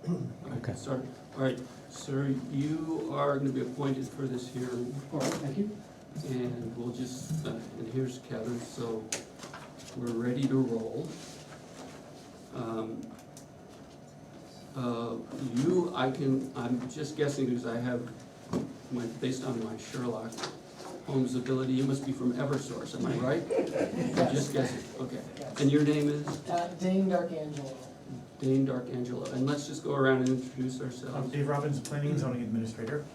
Okay. Sorry. All right, sir, you are gonna be appointed for this hearing, All right, thank you. and we'll just, and here's Kevin, so we're ready to roll. I'm just guessing because I have, based on my Sherlock Holmes ability, you must be from Eversource, am I right? I'm just guessing, okay. And your name is? Dane Darkangelo. Dane Darkangelo, and let's just go around and introduce I'm ourselves. Dave Robbins, Planning and Zoning Administrator.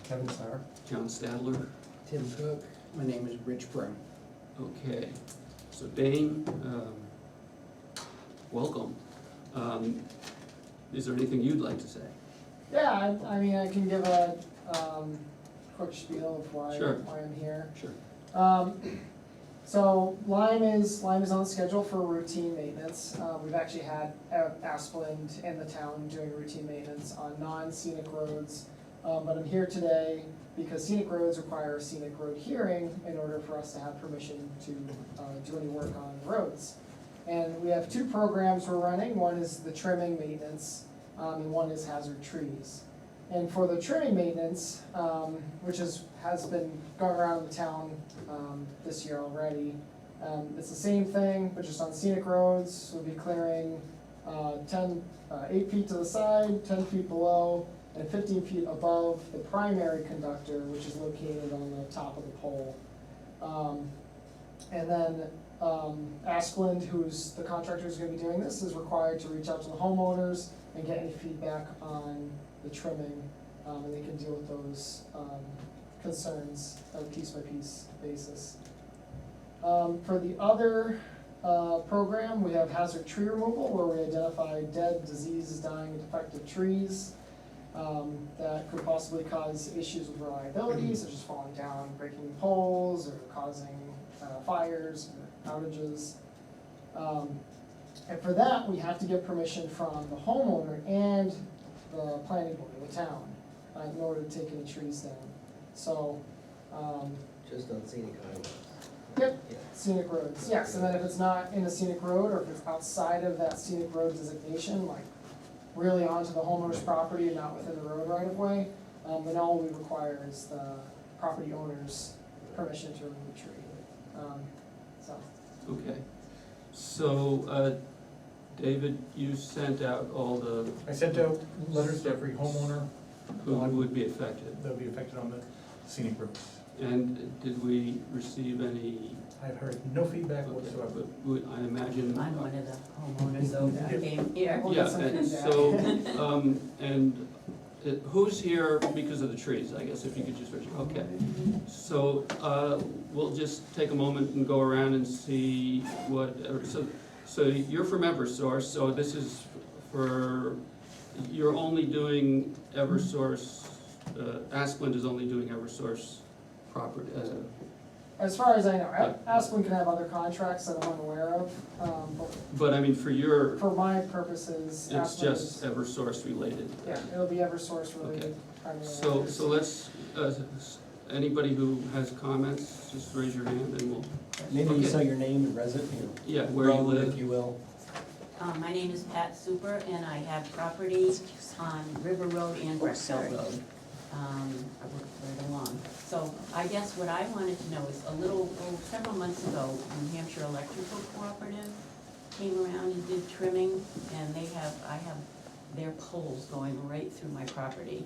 Kevin Sauer. John Stadler, Tim Cook, my name is Rich Brown. okay. So Dane, welcome. Is there anything you'd like to say? Yeah, I mean, I can give a quick spiel of why Sure. I'm here. Sure. So Lyme is on schedule for routine maintenance. We've actually had Asplund in the town doing routine maintenance on non-scenic roads. But I'm here today because scenic roads require a scenic road hearing in order for us to have permission to do any work on roads. And we have two programs we're running. One is the trimming maintenance, and one is hazard trees. And for the trimming maintenance, which has been going around the town this year already, it's the same thing, but just on scenic roads. We'll be clearing 8 feet to the side, 10 feet below, and 15 feet above the primary conductor, which is located on the top of the pole. And then Asplund, who's the contractor who's gonna be doing this, is required to reach out to the homeowners and get any feedback on the trimming, and they can deal with those concerns on a piece-by-piece basis. For the other program, we have hazard tree removal, where we identify dead, diseased, dying, and defective trees that could possibly cause issues with reliability, such as falling down, breaking poles, or causing fires or outages. And for that, we have to get permission from the homeowner and the planning board of the town in order to take any trees down. So, Just on scenic highways. yep, Yeah. scenic roads, yes, and then if it's not in a scenic road, or if it's outside of that scenic road designation, like really onto the homeowner's property and not within the road right of way, then all we require is the property owner's permission to remove the tree. So, Okay. So, David, you sent out all the, I sent out letters to every homeowner who would be affected, that would be affected on the scenic roads. and did we receive any? I've heard no feedback Okay, whatsoever. but I imagine. I'm one of the homeowners, so I came here. We'll Yeah, get some and feedback. so, who's here because of the trees, I guess, if you could just, okay. So, we'll just take a moment and go around and see what, so you're from Eversource, so this is for, you're only doing Eversource, Asplund is only doing Eversource property, As far as I know, Asplund can have other contracts that I'm unaware of, but I mean, for your, but for my purposes, it's Asplund just is, Eversource related. yeah, it'll be Eversource related primarily. So let's, anybody who has comments, just raise your hand and we'll, Maybe you Okay. say your name and resident, yeah, where you road, live. if you will. My name is Pat Super, and I have property on River Road and Brexville Road. I work right along. So I guess what I wanted to know is several months ago, New Hampshire Electrical Cooperative came around and did trimming, and I have their poles going right through my property.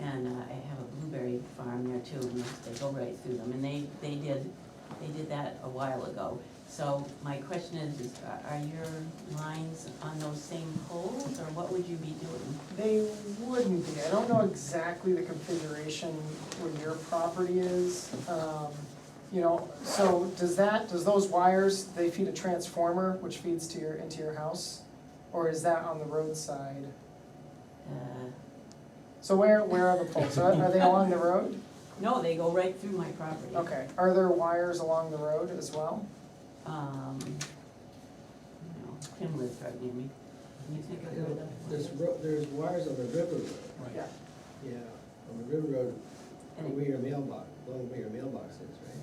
And I have a blueberry farm there too, and they go right through them, and they did that a while ago. So my question is are your lines on those same poles, or what would you be doing? They wouldn't be, I don't know exactly the configuration where your property is. You know, so does those wires, they feed a transformer which feeds into your house? Or is that on the roadside? So where are the poles? Are they along the road? No, they go right through my property. Okay, are there wires along the road as well? No, Tim lives right near me. Can you think of where the? There's wires on the river road. Yeah. Yeah, on the river road, And where your mailbox, where your mailbox is, right?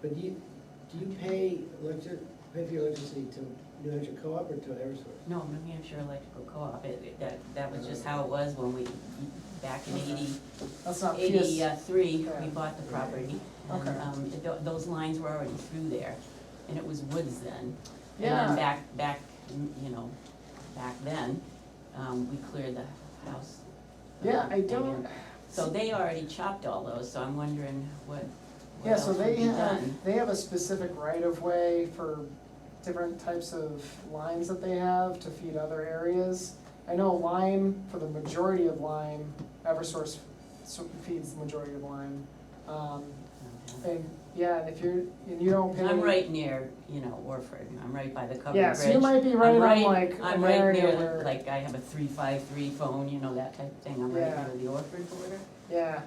But do you pay Pay for your electricity to New Hampshire Co-op or to Eversource? No, New Hampshire Electrical Co-op, that was just how it was when we, back in Okay. 80, That's not PS. 83, we Yeah. bought the property. And, Okay. those lines were already through there, and it was woods then. Yeah. And then back, back then, we cleared the house. Yeah, I thing, don't, and So they already chopped all those, so I'm wondering what yeah, else so would they be done. have a specific right of way for different types of lines that they have to feed other areas. I know Lyme, for the majority of Lyme, Eversource feeds the majority of Lyme. And, yeah, and if you're, and you don't pay. I'm right near, Orford, I'm right by the covered bridge. Yeah, so you might be right I'm on like I'm an right area near, where, like, I have a 353 phone, that type of thing, I'm right Yeah. near the Orford border. yeah,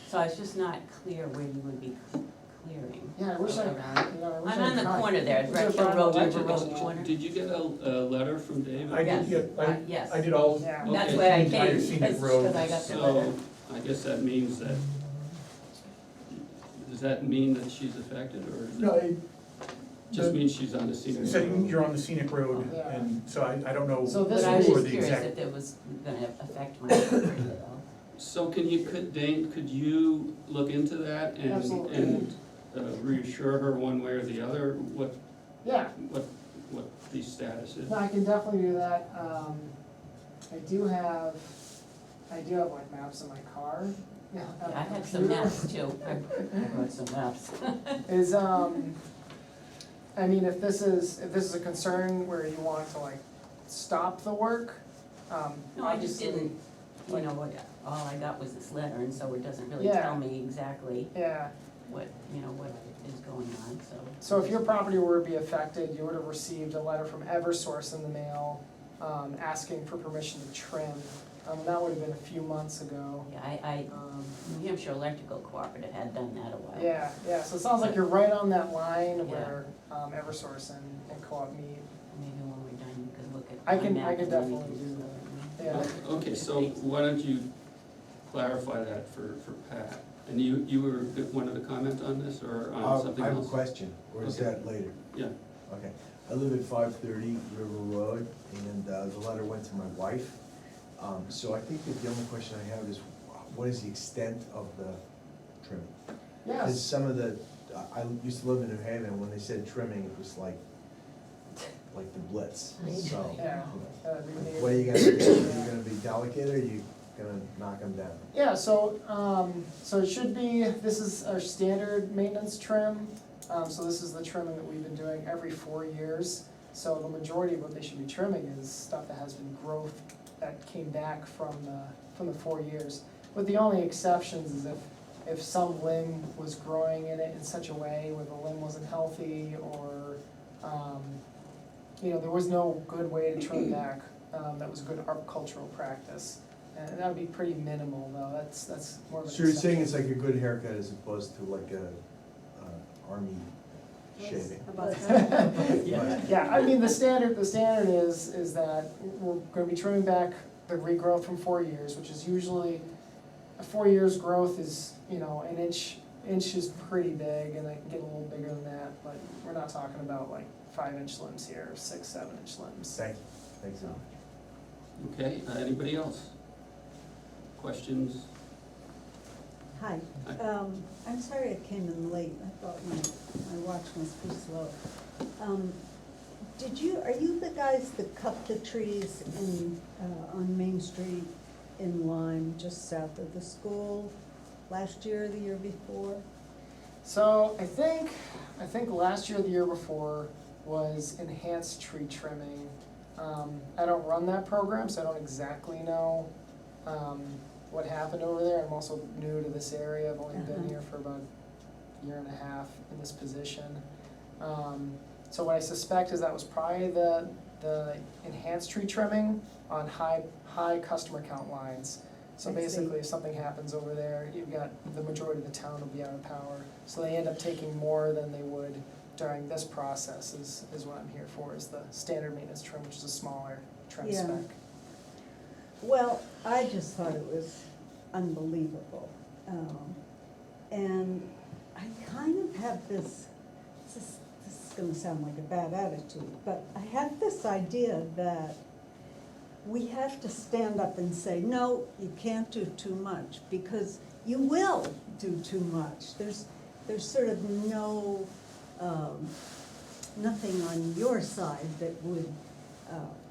So it's just not clear where you would be clearing. yeah, I wish I, around. I wish I'm I on the could. corner there, Wish I Breck could Hill find Road, the River electrical Road wall. corner. Did you get a letter from David? I Yes. did, yeah, Yes. I did all. Yeah. That's Okay. why I the entire came, scenic because road. I got the letter. So, I guess that means that, does that mean that she's affected, or does No, it just mean she's on the scenic road? said you're on the scenic road, Yeah. and so I don't know So who this But I was or just the curious exact. if it was gonna affect my property at all. So Dane, could you look into that Absolutely. and reassure her one way or the other what Yeah, the status is? no, I can definitely do that. I do have like maps in my car. Yeah, on Yeah, my I had some computer. maps too, I brought some maps. Is, I mean, if this is a concern where you want to like stop the work, No, I just obviously, didn't, all I got was this letter, and so it doesn't really Yeah. tell me exactly yeah. what is going on, so. So if your property were to be affected, you would have received a letter from Eversource in the mail, asking for permission to trim. That would have been a few months ago. Yeah, Um, New Hampshire Electrical Cooperative had done that a while. Yeah, yeah, so it sounds like you're right on that line Yeah. where, Eversource and Co-op meet. Maybe when we're done, you could look at I my can- map I can and then we definitely can do just, Yeah, Okay, so why don't you clarify that for Pat? And you were wanted to comment on this or on something I have a else? question, or is Okay. that later? Yeah, Okay. I live at 530 River Road, and the letter went to my wife. So I think that the only question I have is, what is the extent of the trimming? Because yes, some of the, I used to live in New Haven, when they said trimming, it was like the Blitz, so. yeah. What are you gonna do? Are you gonna be delicate, or are you gonna knock them down? Yeah, so, so it should be, this is our standard maintenance trim. So this is the trimming that we've been doing every 4 years. So the majority of what they should be trimming is stuff that has been growth that came back from the 4 years. With the only exceptions is if some limb was growing in it in such a way where the limb wasn't healthy, or, there was no good way to trim back, that was good arboricultural practice. And that would be pretty minimal though, that's more of an So you're saying exception. it's like a good haircut as opposed to like a army shaving? Yeah, I mean, the standard is that we're gonna be trimming back the regrowth from 4 years, which is usually, 4 years growth is, an inch is pretty big, and it can get a little bigger than that, but we're not talking about like 5-inch limbs here, 6, 7-inch limbs. Thank you, thanks so much. okay, anybody else? Questions? Hi, Hi. I'm sorry I came in late, I thought my watch must be slow. Are you the guys that cut the trees on Main Street in Lyme, just south of the school, last year or the year before? So I think last year, or the year before, was enhanced tree trimming. I don't run that program, so I don't exactly know, what happened over there. I'm also new to this area, I've only been here for about a year and a half in this position. So what I suspect is that was probably the enhanced tree trimming on high customer count lines. So I see. basically, if something happens over there, you've got, the majority of the town will be out of power. So they end up taking more than they would during this process is what I'm here for, is the standard maintenance trim, which is a smaller trim Yeah. spec. Well, I just thought it was unbelievable. And I kind of have this gonna sound like a bad attitude, but I have this idea that we have to stand up and say, no, you can't do too much, because you will do too much. There's sort of no, nothing on your side that would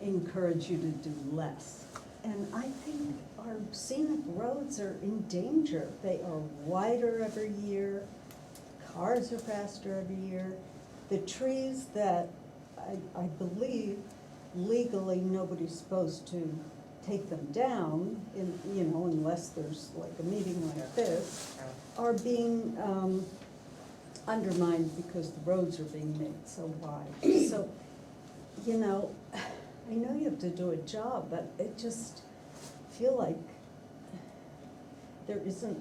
encourage you to do less. And I think our scenic roads are in danger. They are wider every year, cars are faster every year. The trees that I believe legally nobody's supposed to take them down, in, you know, unless there's like a meeting like this, are being undermined because the roads are being made so wide. So, you know, I know you have to do a job, but it just feel like there isn't,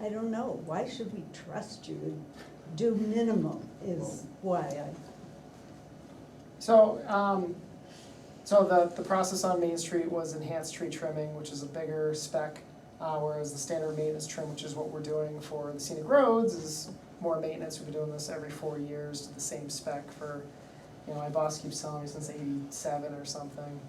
I don't know, why should we trust you to do minimum is why I. So, the process on Main Street was enhanced tree trimming, which is a bigger spec, whereas the standard maintenance trim, which is what we're doing for the scenic roads, is more maintenance. We've been doing this every 4 years to the same spec for, you know, my boss keeps telling me since '87 or something.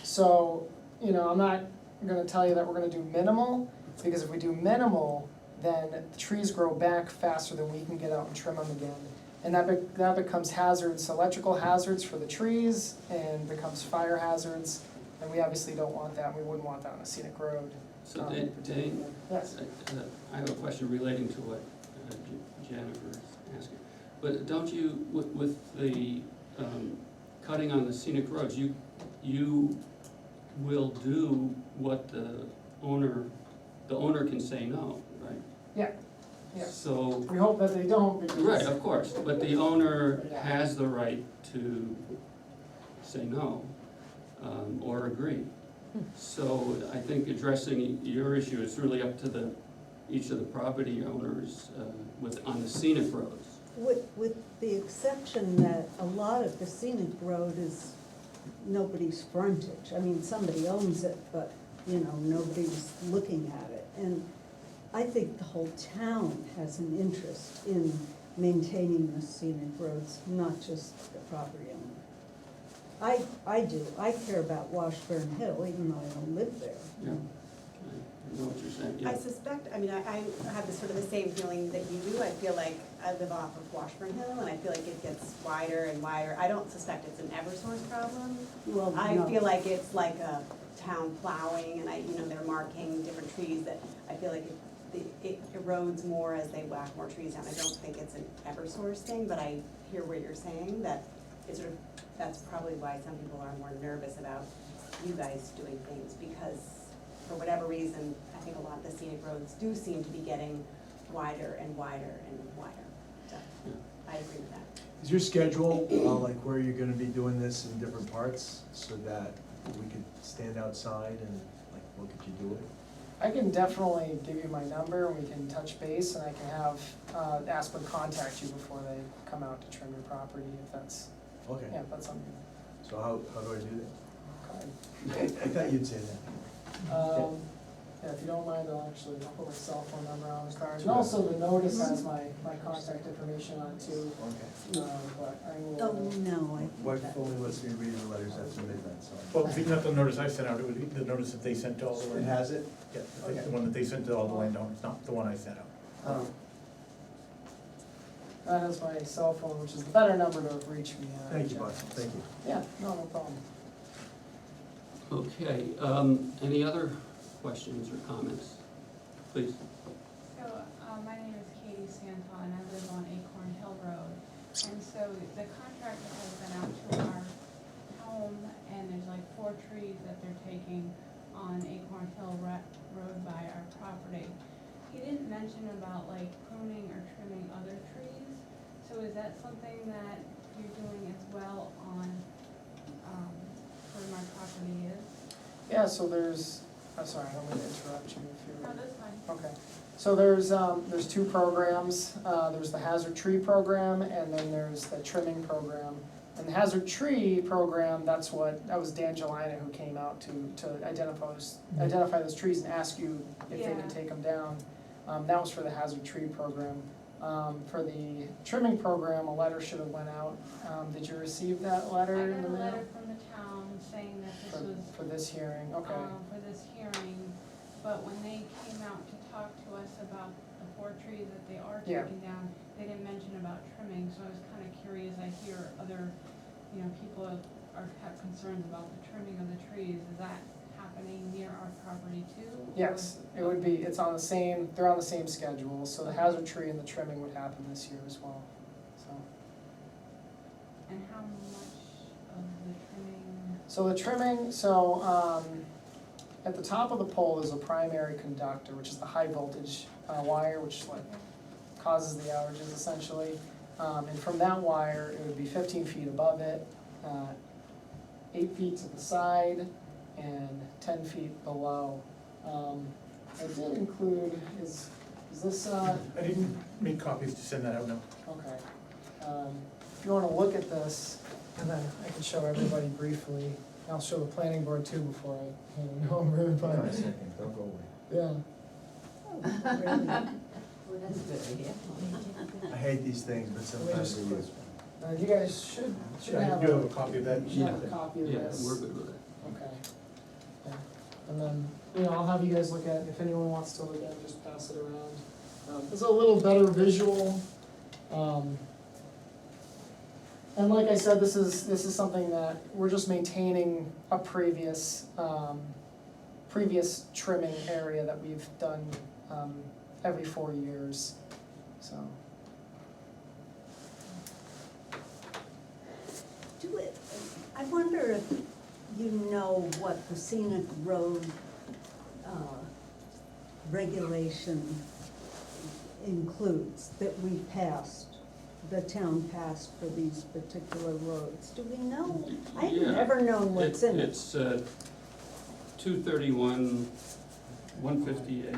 So, you know, I'm not gonna tell you that we're gonna do minimal, because if we do minimal, then the trees grow back faster than we can get out and trim them again. And that becomes hazards, electrical hazards for the trees, and becomes fire hazards, and we obviously don't want that, we wouldn't want that on a scenic road. So Dane, Yes. I have a question relating to what Jennifer is asking. But don't you, with the cutting on the scenic roads, you will do what the owner can say no, right? Yeah, yes. So, We hope that they don't, because. right, of course, but the owner has the right to say no, or agree. So I think addressing your issue is really up to each of the property owners, on the scenic roads. With the exception that a lot of the scenic road is nobody's frontage. I mean, somebody owns it, but, you know, nobody's looking at it. And I think the whole town has an interest in maintaining the scenic roads, not just the property owner. I do, I care about Washburn Hill, even though I don't live there. Yeah, I know what you're saying, I yeah. suspect, I mean, I have the sort of the same feeling that you do. I feel like I live off of Washburn Hill, and I feel like it gets wider and wider. I don't suspect it's an Eversource problem. Well, I no. feel like it's like a town plowing, and they're marking different trees that I feel like it erodes more as they whack more trees down. I don't think it's an Eversource thing, but I hear what you're saying, that it's sort of, that's probably why some people are more nervous about you guys doing things, because for whatever reason, I think a lot of the scenic roads do seem to be getting wider and wider and wider. So, I agree with that. Is your schedule, like where you're gonna be doing this in different parts, so that we could stand outside and like look at you do it? I can definitely give you my number, and we can touch base, and I can have Aspen contact you before they come out to trim your property, if that's, Okay, yeah, if that's something. so how do I do Okay. that? I thought you'd say that. Yeah, if you don't mind, I'll put my cell phone number on the card, and also the notice has my contact information on it too, Okay. but I will. Oh, no, I think Wife that. only lets me read the letters after midnight, so. well, it's not the notice I sent out, it would be the notice that they sent to all the It landowners. has it? Yeah, the one that they sent to all the landowners, not the one I sent out. That is my cell phone, which is the better number to reach me at. Thank you, Bud, thank you. Yeah, no problem. Okay, any other questions or comments? Please. So, my name is Katie Santon, and I live on Acorn Hill Road. And so the contractor has been out to our home, and there's like 4 trees that they're taking on Acorn Hill Road by our property. He didn't mention about like pruning or trimming other trees. So is that something that you're doing as well on, where my property is? Yeah, so there's, I'm sorry, I don't mean to interrupt you if you're. No, that's fine. Okay, so there's 2 programs, there's the hazard tree program, and then there's the trimming program. And the hazard tree program, that was Dan Gelina who came out to identify those trees and ask you if they Yeah. could take them down. That was for the hazard tree program. For the trimming program, a letter should have went out. Did you receive that I letter in got the a mail? letter from the town saying that this was, For this hearing, okay. for this hearing, but when they came out to talk to us about the 4 trees that they are Yeah. taking down, they didn't mention about trimming, so I was kinda curious, I hear other, people have concerns about the trimming of the trees, is that happening near our property too? or- Yes, it would be, they're on the same schedule, so the hazard tree and the trimming would happen this year as well, so. And how much of the trimming? So the trimming, at the top of the pole is a primary conductor, which is the high voltage wire, which like causes the outages essentially. And from that wire, it would be 15 feet above it, 8 feet to the side, and 10 feet below. I did include, is this, I didn't make copies to send that out, no. okay. If you wanna look at this, and then I can show everybody briefly. I'll show the planning board too before I hand it over, Hang on a but, second, don't go away. yeah. Well, that's good, yeah. I hate these things, but sometimes they're useful. You guys should I have do have a copy of that. You should have a copy of Yeah, this. we're good with it. Okay. Yeah. And then, I'll have you guys look at, if anyone wants to look at it, just pass it around. It's a little better visual. And like I said, this is something that we're just maintaining a previous trimming area that we've done, every 4 years, so. I wonder if you know what the scenic road regulation includes that we passed, the town passed for these particular roads. Do we know? I've Yeah. never known what's in it. It's 231, 158,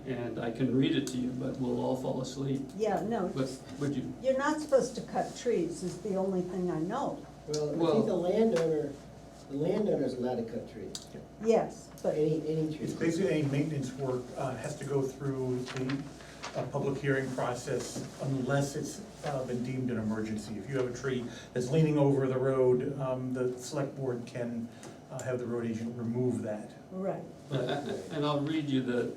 and I can read it to you, but we'll all fall asleep. Yeah, no, But would you, you're not supposed to cut trees is the only thing I know. Well, I Well- think the landowner's allowed to cut trees, Yes, but, any It's trees. basically any maintenance work has to go through the public hearing process unless it's been deemed an emergency. If you have a tree that's leaning over the road, the select board can have the road agent remove that. right. and I'll read you the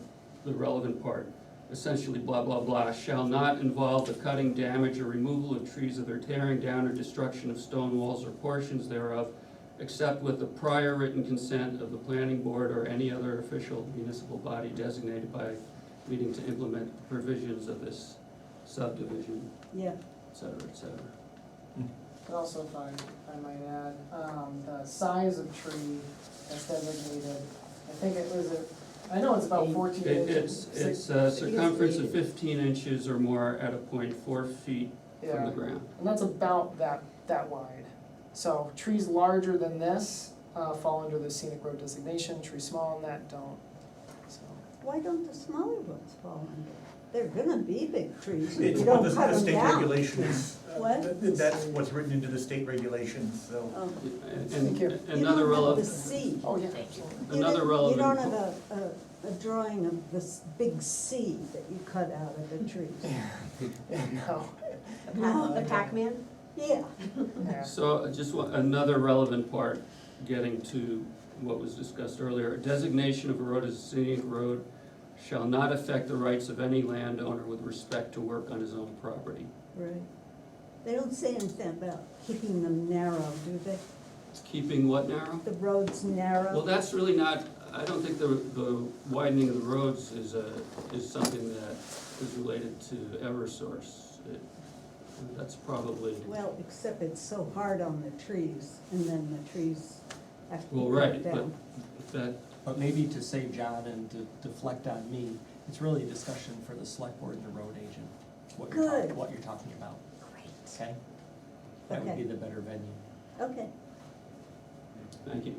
relevant part. Essentially, blah, blah, blah, shall not involve the cutting, damage, or removal of trees or their tearing down or destruction of stone walls or portions thereof, except with the prior written consent of the planning board or any other official municipal body designated by meeting to implement the provisions of this subdivision, Yeah, et cetera, et cetera. And also, if I might add, the size of tree that's designated, I think I know it's about 14 inches. It's a circumference of 15 inches or more at a point 4 feet from Yeah, the ground. and that's about that wide. So trees larger than this fall under the scenic road designation, trees smaller than that don't, so. why don't the smaller ones fall under? They're gonna be big trees if It's you what don't the cut them state down. regulations, What? that's what's written into the state regulations, so. Oh, Thank you. And You another don't have the relevant, C. Oh, yeah. Thank you. another relevant. You don't have a drawing of this big C that you cut out of the trees. No. The Pac-Man? Yeah, Yeah. So just another relevant part, getting to what was discussed earlier. Designation of a road as a scenic road shall not affect the rights of any landowner with respect to work on his own property. right. They don't say anything about keeping them narrow, do they? Keeping what narrow? The roads narrow? Well, that's really not, I don't think the widening of the roads is something that is related to Eversource. That's probably, Well, except it's so hard on the trees, and then the trees have to be well, cut right, down. but that, But maybe to save John and to deflect on me, it's really a discussion for the select board and the road agent, Good. what you're talking about, Great. okay? That would Okay. be the better venue. Okay, thank you.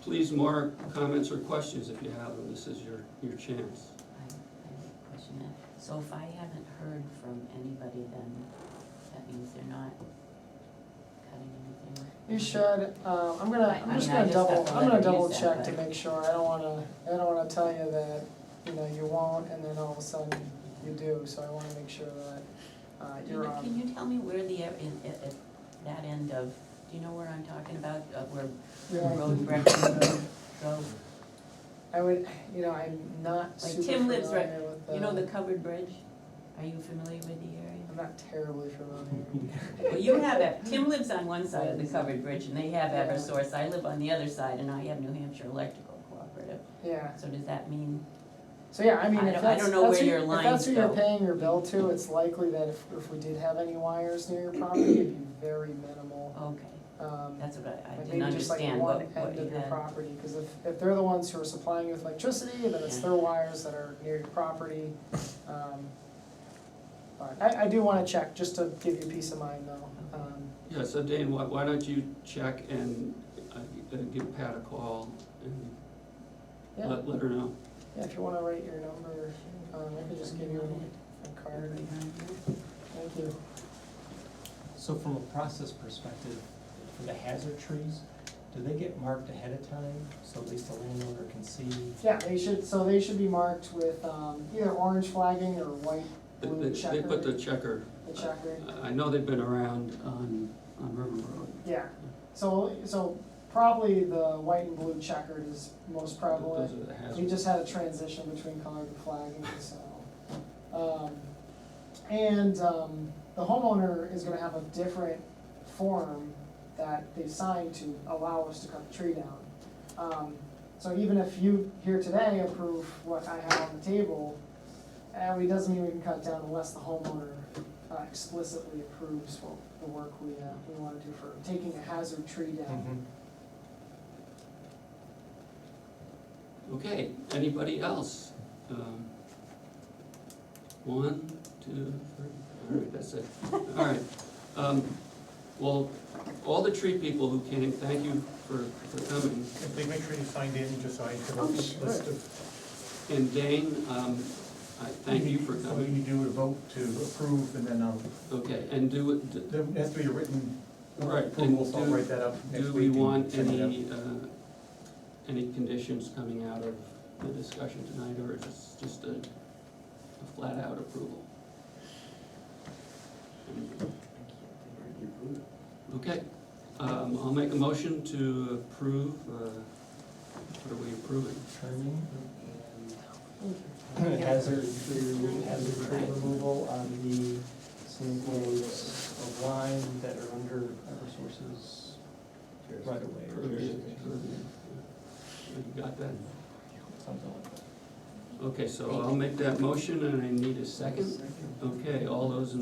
Please, more comments or questions if you have them, this is your chance. I have a question now. So if I haven't heard from anybody, then that means they're not cutting anything? You should, I'm just I gonna just got the double letter you double sent, check to but- make sure, I don't wanna tell you that you know, you won't, and then all of a sudden you do, so I wanna make sure that, you're on. Can you tell me where the, at that end of, do you know where I'm talking about, where Yeah. road breakfast go? I would, you know, I'm not Like super Tim lives right- familiar with the. You know the covered bridge? Are you familiar with the area? I'm not terribly familiar. Well, you have, Tim lives on one side of the covered bridge and they have Eversource, I live on the other side and I have New Hampshire Electrical Cooperative. Yeah, So does that mean, so yeah, I mean, I if don't- that's, I don't know where that's who- your if lines that's who you're go. paying your bill to, it's likely that if we did have any wires near your property, it'd be very minimal. okay, That's that's what I like didn't maybe just like understand one what end you of your had. property, cause if they're the ones who are supplying you with electricity, then it's Yeah. their wires that are near your property. But I do wanna check, just to give you peace of mind though. Yeah, so Dane, why don't you check and give Pat a call and Yeah, let her know? yeah, if you wanna write your number, I can just give you a card. Thank you. So from a process perspective, for the hazard trees, do they get marked ahead of time, so at least the landowner can see? Yeah, they should be marked with, either orange flagging or white, blue They checker. put the checker, The checker. I know they've been around on River Road. Yeah, so probably the white and blue checkered is most prevalent. Those are the We hazards. just had a transition between colored and flagging, so. The homeowner is gonna have a different form that they signed to allow us to cut the tree down. So even if you here today approve what I have on the table, it doesn't mean we can cut down unless the homeowner explicitly approves for the work we wanna do for taking a hazard tree down. Okay, anybody else? 1, 2, 3, all right, that's it. All right. Well, all the tree people who came, thank you for coming. If they make sure you signed in, just so I have a Oh, list sure. of. And Dane, I thank you for So coming. you do a vote to approve, and then Okay, and there has to be a written Right, approval, and so I'll write that up next do week. we and want send it out. any conditions coming out of the discussion tonight, or just a flat-out approval? Okay, I'll make a motion to approve, what are we approving? Trimming and hazard tree removal on the scenic roads of Lyme that are under Eversource's right of way or jurisdiction, You got that? something like that. Okay, so I'll make that motion, and I need a second. Okay, all those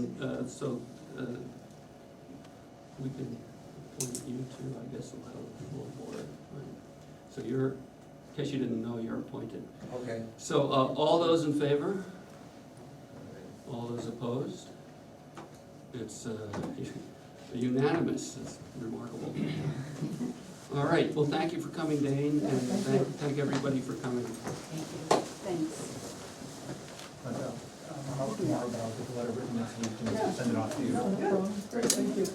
we can appoint you to, I guess, the full board. Right. So you're, in case you didn't know, you're appointed. Okay. So, all those in favor? All those opposed? It's unanimous, it's remarkable. All right, well, thank you for coming, Dane, and thank everybody for coming. Thank you. Thanks. I'll tomorrow, but I'll get the letter written next week and send it off to you. Great, thank you.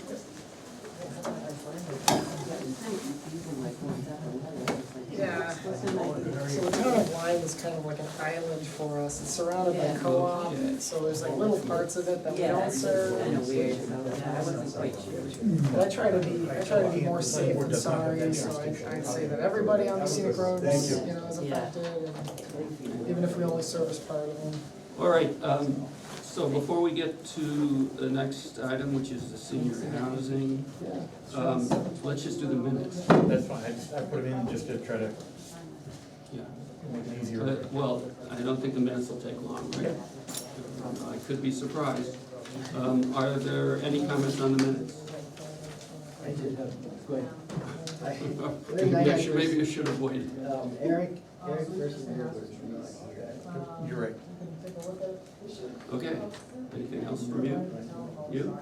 Yeah. So the town of Lyme is kind of like an island for us, it's surrounded by Yeah. co-op, so there's like little parts of it that we don't serve. Kind of weird, I wasn't quite sure. But I try to be more safe than sorry, so I'd say that everybody on the scenic roads, you know, is Yeah. affected, and even if we only service part of them. All right, so before we get to the next item, which is the senior housing, Yeah. let's just do the minutes. That's fine, I put them in just to try to Yeah. make it easier. Well, I don't think the minutes will take long, right? I could be surprised. Are there any comments on the minutes? I did have, go ahead. Maybe I should have waited. Eric versus Eversource. You're right. Take a look at it. Okay, anything else from you? You?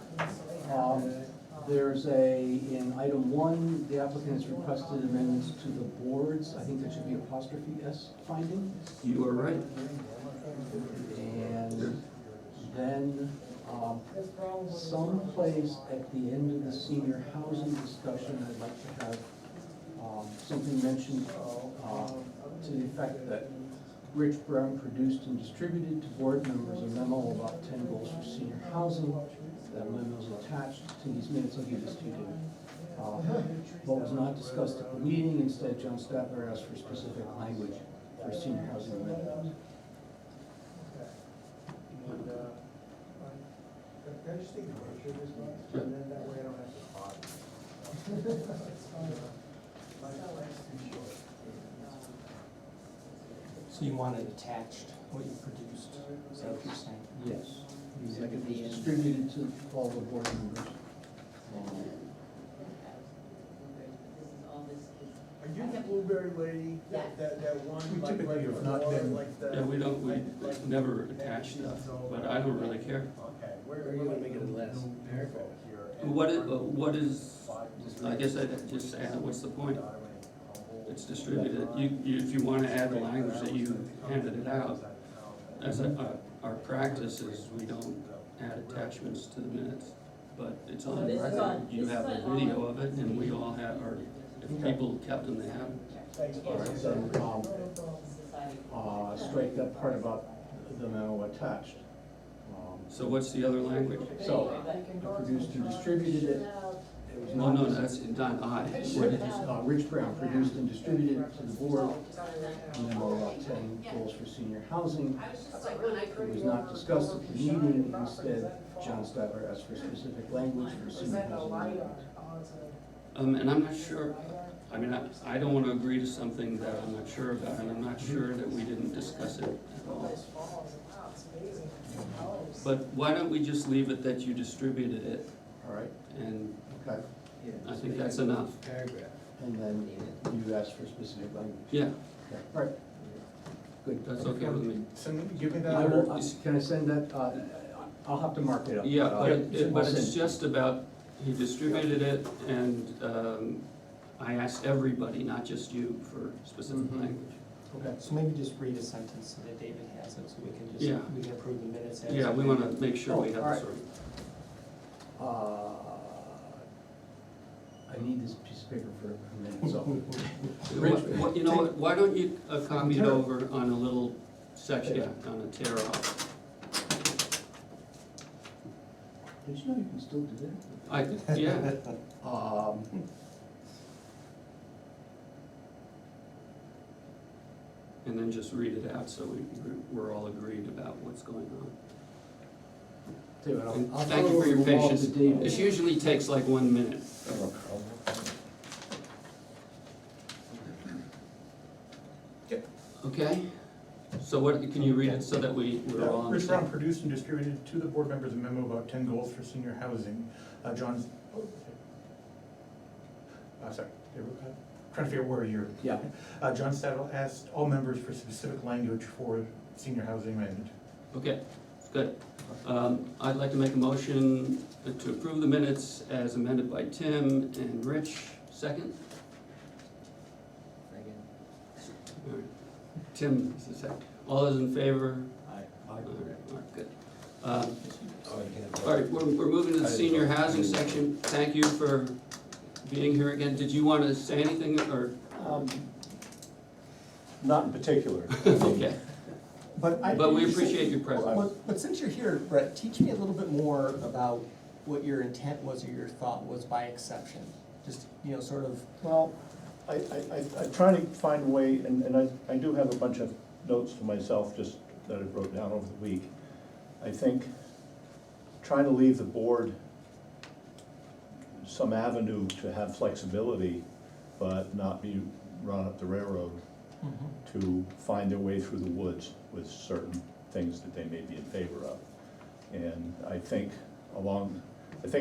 There's in item 1, the applicant has requested amendments to the boards. I think there should be apostrophe S finding. You are right. And then, someplace at the end of the senior housing discussion, I'd like to have something mentioned to the effect that Rich Brown produced and distributed to board members a memo about 10 goals for senior housing. That memo is attached to these minutes. I'll give this to you, David. What was not discussed at the meeting, instead John Statler asked for specific language for senior housing amendments. And, can I just take a picture of this one? Sure. And then that way I don't have to pause. So you want it attached, what you produced, is that what you're saying? Yes. It was distributed to all the board members. Are you the blueberry lady, that one? We like, typically right have not before, been- like the- Yeah, we like- never attach stuff, but I don't really care. Okay, Where are you gonna make it a last paragraph here? What is, I guess I'd just add, what's the point? It's distributed. If you wanna add the language that you handed it out, as our practice is we don't add attachments to the minutes. But it's on the record, you have a video of it, and we all have, or if people kept them, they have them. All right, then, strike that part about the memo attached. So what's the other language? So, produced and distributed it. It was No, not. that's not I. What did you, Rich Brown produced and distributed to the board a memo about 10 goals for senior housing. It was not discussed at the meeting, instead John Statler asked for specific language for senior housing. And I'm not sure, I mean, I don't wanna agree to something that I'm not sure about, and I'm not sure that we didn't discuss it at all. But why don't we just leave it that you distributed it, All right, and okay. I think that's enough. Paragraph. And then you asked for specific language. Yeah, Okay, all right. Good. that's okay with me. Send, give me I that, will, or, can I send that, I'll have to mark it up. Yeah, but I'll it's send- just about, he distributed it, and I asked everybody, not just you, for specific Mhm. language. Okay. So maybe just read a sentence so that David has it, so we can just, Yeah. we can approve the minutes as. Yeah, we wanna make sure we Oh, have all this right. sort I need this piece of paper for a minute, so. of. You know what, why don't you copy it over on a little section, yeah, on a tear off? Did you know you can still do that? Yeah, and then just read it out so we're all agreed about what's going on. Tell you what, And I'll thank you throw for your the wall to patience. David. This usually takes like 1 minute. Okay, so what, can you read it so that we're all on the Rich Brown same? produced and distributed to the board members a memo about 10 goals for senior housing. John's, sorry, trying to figure out where you're. Yeah. John Stadel asked all members for specific language for senior housing amendment. Okay, good. I'd like to make a motion to approve the minutes as amended by Tim and Rich. Second? All right. Tim is the second. All those in favor? All right, good. All right, we're moving to the senior housing section. Thank you for being here again. Did you want to say anything, or? Not in particular. Okay, But we appreciate your presence. But since you're here, Brett, teach me a little bit more about what your intent was or your thought was by exception. Just, sort of, Well, I try to find a way, and I do have a bunch of notes to myself just that I wrote down over the week. I think trying to leave the board some avenue to have flexibility, but not be run up the railroad to find their way through the woods with certain things that they may be in favor of. And I think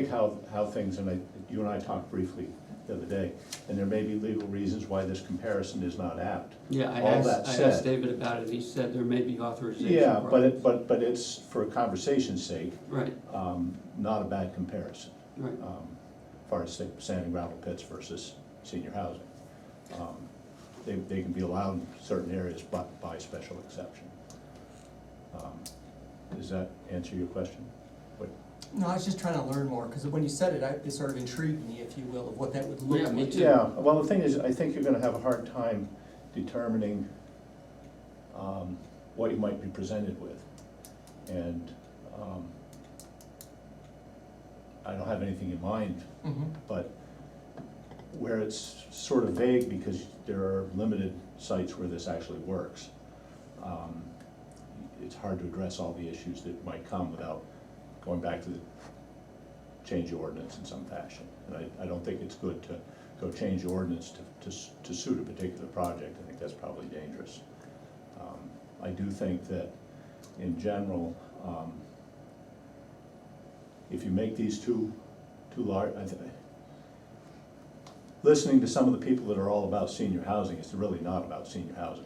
how things, and you and I talked briefly the other day, and there may be legal reasons why this comparison is not apt. Yeah, I All that asked said- David about it, he said there may be authorization Yeah, problems. but it's, for conversation's sake, Right, not a bad comparison, right. as far as say, sand and gravel pits versus senior housing. They can be allowed in certain areas, but by special exception. Does that answer your question? no, I was just trying to learn more, because when you said it, it sort of intrigued me, if you will, of what that would look Yeah, like. me too. Yeah, well, the thing is, I think you're gonna have a hard time determining what you might be presented with. And I don't have anything in mind, but where it's sort of vague because there are limited sites where this actually works, it's hard to address all the issues that might come without going back to the change the ordinance in some fashion. And I don't think it's good to go change the ordinance to suit a particular project. I think that's probably dangerous. I do think that in general, if you make these too large, listening to some of the people that are all about senior housing, it's really not about senior housing.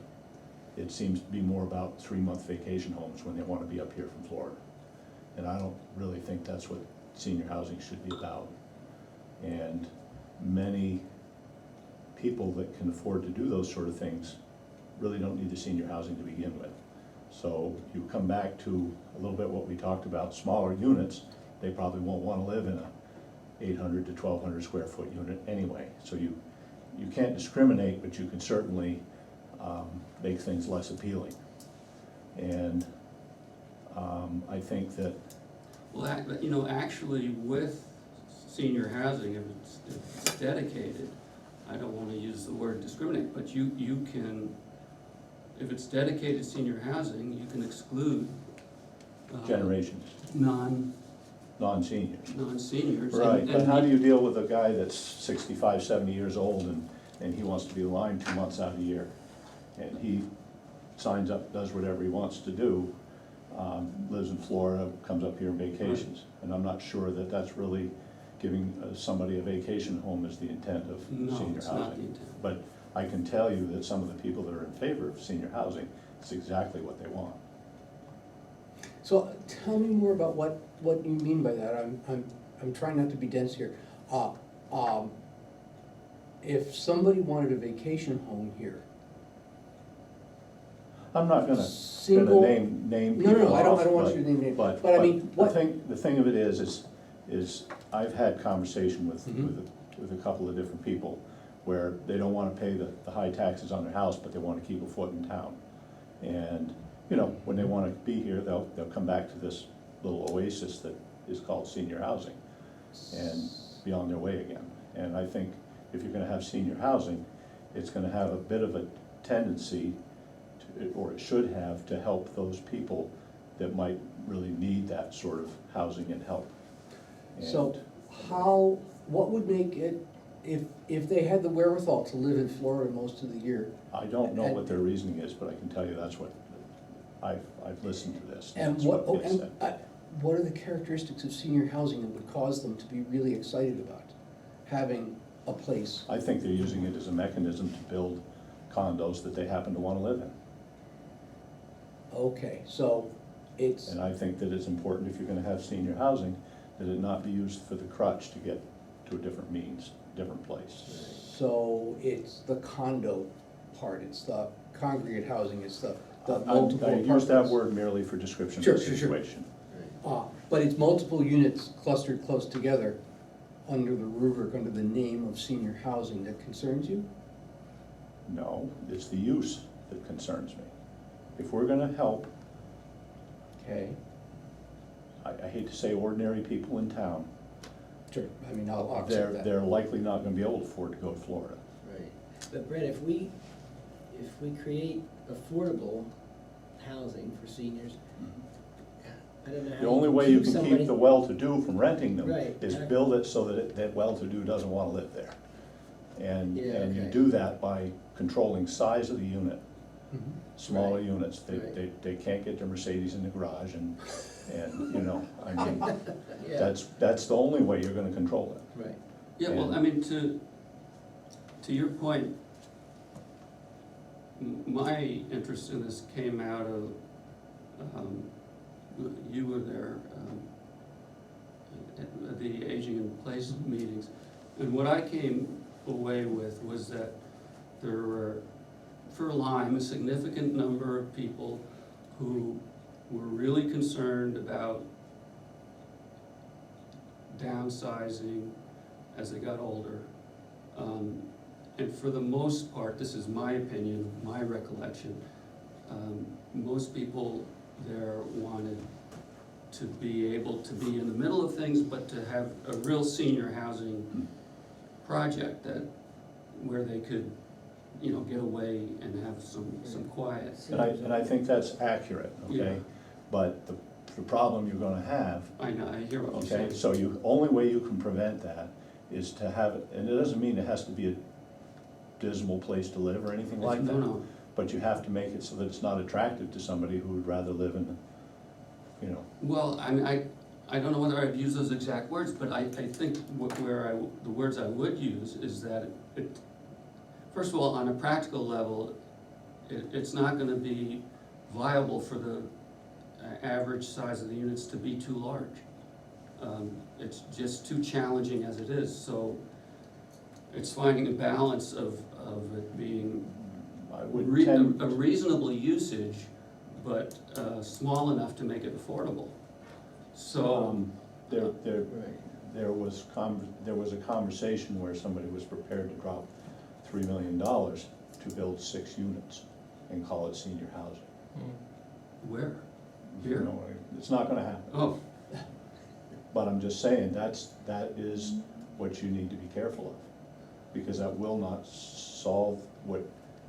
It seems to be more about 3-month vacation homes when they want to be up here from Florida. And I don't really think that's what senior housing should be about. And many people that can afford to do those sort of things really don't need the senior housing to begin with. So you come back to a little bit what we talked about, smaller units, they probably won't want to live in a 800 to 1,200 square foot unit anyway. So you can't discriminate, but you can certainly make things less appealing. And I think that, Well, you know, actually with senior housing, if it's dedicated, I don't wanna use the word discriminate, but you can, if it's dedicated senior housing, you can exclude generations, non-seniors. non-seniors. Right, and but how we- do you deal with a guy that's 65, 70 years old and he wants to be in Lyme 2 months out of the year? And he signs up, does whatever he wants to do, lives in Florida, comes up here on vacations. And I'm not sure that that's really giving somebody a vacation home is the intent of No, senior it's not the housing. intent. But I can tell you that some of the people that are in favor of senior housing, it's exactly what they want. So tell me more about what you mean by that. I'm trying not to be dense here. If somebody wanted a vacation home here, I'm not gonna single. name No, people no, I don't off, want you to name names, But but I mean, the what? thing of it is I've had conversation with Mhm. a couple of different people where they don't wanna pay the high taxes on their house, but they wanna keep a foot in town. And, you know, when they wanna be here, they'll come back to this little oasis that is called senior housing and be on their way again. And I think if you're gonna have senior housing, it's gonna have a bit of a tendency or it should have, to help those people that might really need that sort of housing and help. So And what would make it, if they had the wherewithal to live in Florida most of the year? I don't know what their reasoning is, but I can tell you that's what, I've listened to this. And that's what, they said. what are the characteristics of senior housing that would cause them to be really excited about having a place? I think they're using it as a mechanism to build condos that they happen to wanna live in. Okay, so it's, And I think that it's important, if you're gonna have senior housing, that it not be used for the crutch to get to a different means, different place. so it's the condo part, it's the congregate housing, it's the multiple I apartments. use that word merely for description of Sure, the sure, sure. situation. But it's multiple units clustered close together under the rubric, under the name of senior housing that concerns you? No, it's the use that concerns me. If we're gonna help, Okay, I hate to say ordinary people in town, sure, I mean, I'll accept that. they're likely not gonna be able to afford to go to Florida. Right, but Brett, if we create affordable housing for seniors, I don't know how The only way you keep can somebody. keep the well-to-do from renting them Right, is exactly. build it so that that well-to-do doesn't wanna live there. And Yeah, you okay. do that by controlling size of the unit, Mhm. smaller Right, units. right. They can't get their Mercedes in the garage and, you know, I mean, Yeah, that's the only way you're gonna control it. right, Yeah, well, I mean, to your point, my interest in this came out of, you were there, at the Aging in Place meetings. And what I came away with was that there were, for Lyme, a significant number of people who were really concerned about downsizing as they got older. And for the most part, this is my opinion, my recollection, Most people there wanted to be able to be in the middle of things, but to have a real senior housing project that, where they could, you know, get away and have some quiet. And I think that's accurate, Yeah. okay? But the problem you're gonna have, I know, I hear what you're okay, saying. so only way you can prevent that is to have it, and it doesn't mean it has to be a dismal place to live or anything like that. No, But you have to make it so that it's not attractive to somebody who would rather live in, you know, well, I mean, I don't know whether I'd use those exact words, but I think the words I would use is that first of all, on a practical level, it's not gonna be viable for the average size of the units to be too large. It's just too challenging as it is, so it's finding a balance of it being I would tend. a reasonable usage, but small enough to make it affordable. So, There was a conversation where somebody was prepared to drop $3 million to build 6 units and call it senior housing. where? You Here? know, it's not gonna happen. Oh, But I'm just saying, that is what you need to be careful of, because that will not solve what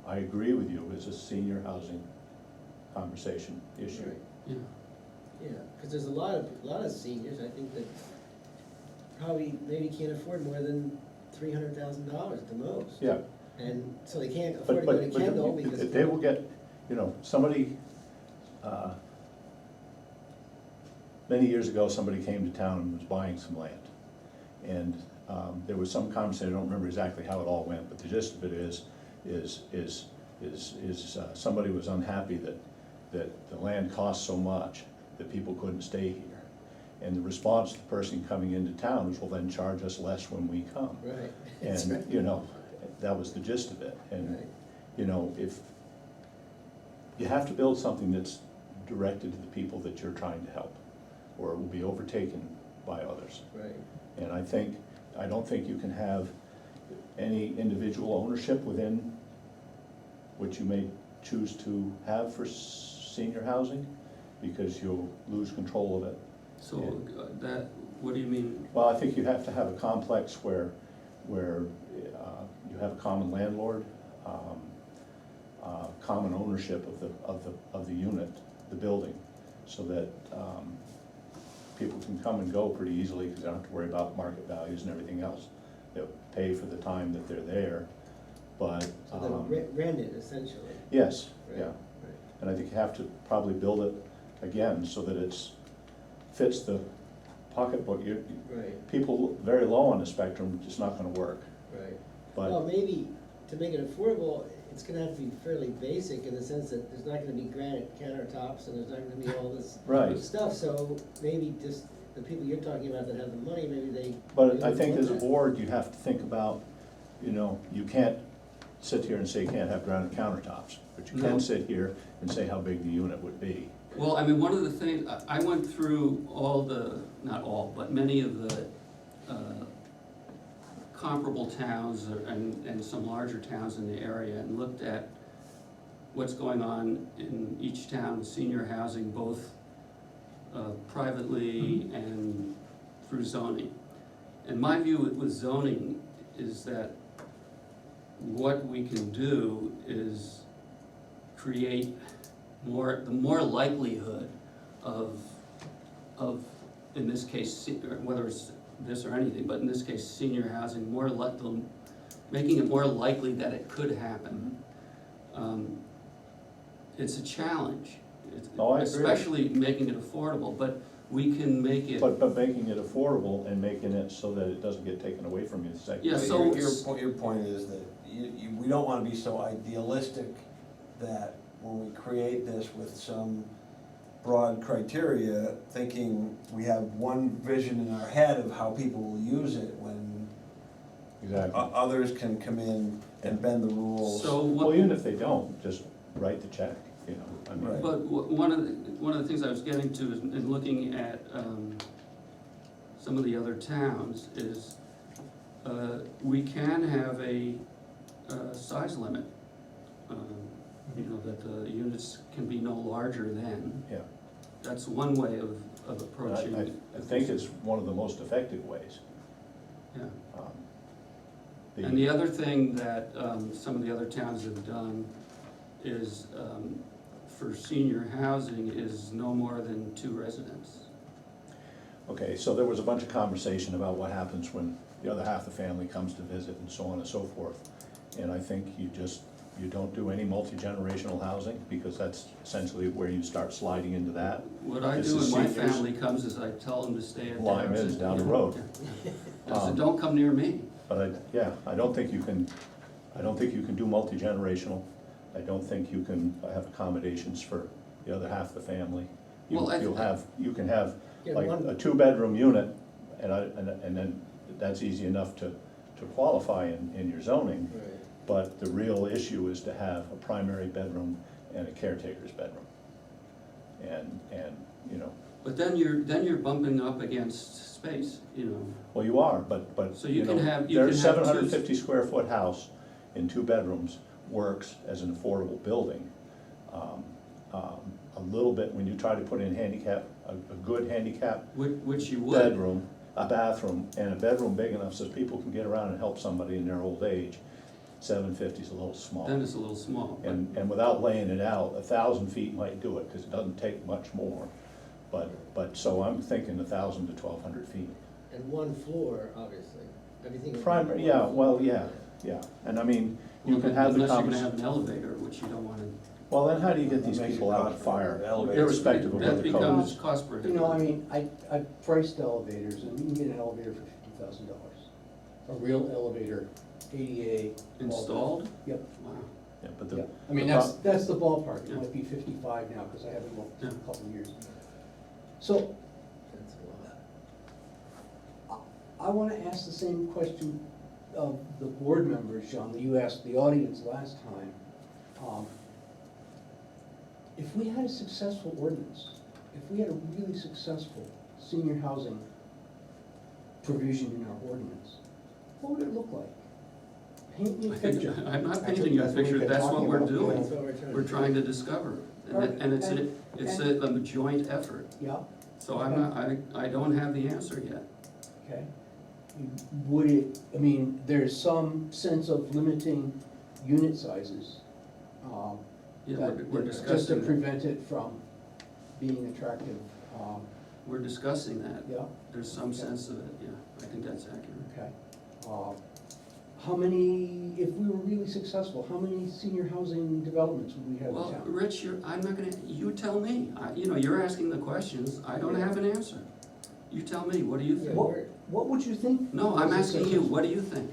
I agree with you is a senior housing conversation issue. Right. yeah. Yeah, because there's a lot of seniors, I think, that probably maybe can't afford more than $300,000 at the most. Yeah, And so they can't but, afford to go to but Kendall because. they will get, you know, somebody, many years ago, somebody came to town and was buying some land. And there was some conversation, I don't remember exactly how it all went, but the gist of it is somebody was unhappy that the land cost so much that people couldn't stay here. And the response to the person coming into town was, well, then charge us less when we come. Right. That's And, right. you know, that was the gist of it. And, Right. you know, if, you have to build something that's directed to the people that you're trying to help, or it will be overtaken by others. Right. And I don't think you can have any individual ownership within what you may choose to have for senior housing, because you'll lose control of it. So what do you mean? Well, I think you have to have a complex where you have a common landlord, common ownership of the unit, the building, so that people can come and go pretty easily, because they don't have to worry about market values and everything else. They'll pay for the time that they're there, but, So they'll rent it essentially. yes, Right. yeah. Right. And I think you have to probably build it again so that fits the pocketbook. Right, People very low on the spectrum, it's not gonna work, right. Well, but, maybe to make it affordable, it's gonna have to be fairly basic in the sense that there's not gonna be granite countertops and there's not gonna be all this right. stuff, so maybe just the people you're talking about that have the money, maybe they. But I think afford as a that. board, you have to think about, you know, you can't sit here and say you can't have granite countertops, but you No. can sit here and say how big the unit would be. Well, I mean, one of the things, I went through not all, but many of the comparable towns and some larger towns in the area and looked at what's going on in each town with senior housing, both privately and through zoning. And my view with zoning is that what we can do is create the more likelihood of, in this case, whether it's this or anything, but in this case, senior housing, making it more likely that it could happen. It's a challenge, Oh, I agree. especially making it affordable, but we can make it. But making it affordable and making it so that it doesn't get taken away from you the second. Yeah, day. so- Your point is that we don't wanna be so idealistic that when we create this with some broad criteria, thinking we have one vision in our head of how people will use it, when Exactly. others can come in and bend the rules. So Well, what, even if they don't, just write the check, you know, I mean. Right. but one of the things I was getting to is, in looking at some of the other towns, is we can have a size limit. you know, that the units can be no larger than. Yeah. That's one way of And approaching. I think it's one of the most effective ways. Yeah. Um, And the other thing that some of the other towns have done is, for senior housing, is no more than 2 residents. Okay, so there was a bunch of conversation about what happens when the other half of the family comes to visit and so on and so forth. And I think you don't do any multi-generational housing, because that's essentially where you start sliding into that. What I This do is when my seniors. family comes is I tell them to stay at Lyme theirs. is down the road. I said, don't come near me. But I don't think you can do multi-generational. I don't think you can have accommodations for the other half of the family. Well, You can have Yeah, like one- a 2-bedroom unit, and then that's easy enough to qualify in your zoning. Right. But the real issue is to have a primary bedroom and a caretaker's bedroom. And, you know, But then you're bumping up against space, you know. well, you are, but, So you you can know, have there's two- 750 square foot house in 2 bedrooms works as an affordable building. A little bit, when you try to put in handicap, a good handicap Which you would. bedroom, a bathroom, and a bedroom big enough so people can get around and help somebody in their old age, 750 is a little small. Then it's a little small. but- And without laying it out, 1,000 feet might do it, because it doesn't take much more. But, so I'm thinking 1,000 to 1,200 feet. And 1 floor, obviously, everything. would be Primary, one yeah, floor. well, yeah, and I mean, you Well, can have the Unless you're gonna have conversation. an elevator, which you don't wanna. Well, then how do you get That these makes people it out of cost fire, for elevators. irrespective of what That the code becomes is? cost You prohibitive. know, I mean, I priced elevators, and you can get an elevator for $50,000. A real elevator, ADA. all that. Installed? Yep, Wow. Yeah, but yep. the, I mean, the that's the ballpark. It Yeah. might be 55 now, because I haven't looked in a Yeah. couple of years. So, That's a lot. I wanna ask the same question of the board members, John, that you asked the audience last time. If we had a successful ordinance, if we had a really successful senior housing provision in our ordinance, what would it look like? Paint me a picture. I'm not painting you a picture, that's what we're That's doing. what we're trying to. We're trying to discover, and it's a joint effort. Yeah, So I'm not, I don't have the answer yet. okay. Would it, I mean, there's some sense of limiting unit sizes. Yeah, that- we're Just to discussing that. prevent it from being attractive, We're discussing that. yeah, There's some sense of it, yeah, I think that's accurate. okay. How many, if we were really successful, how many senior housing developments would we have in Well, town? Rich, I'm not gonna, you tell me, you're asking the questions, I don't have an answer. You tell me, what do you Yeah, think? What, what would you think? No, I'm was asking you, successful? what do you think?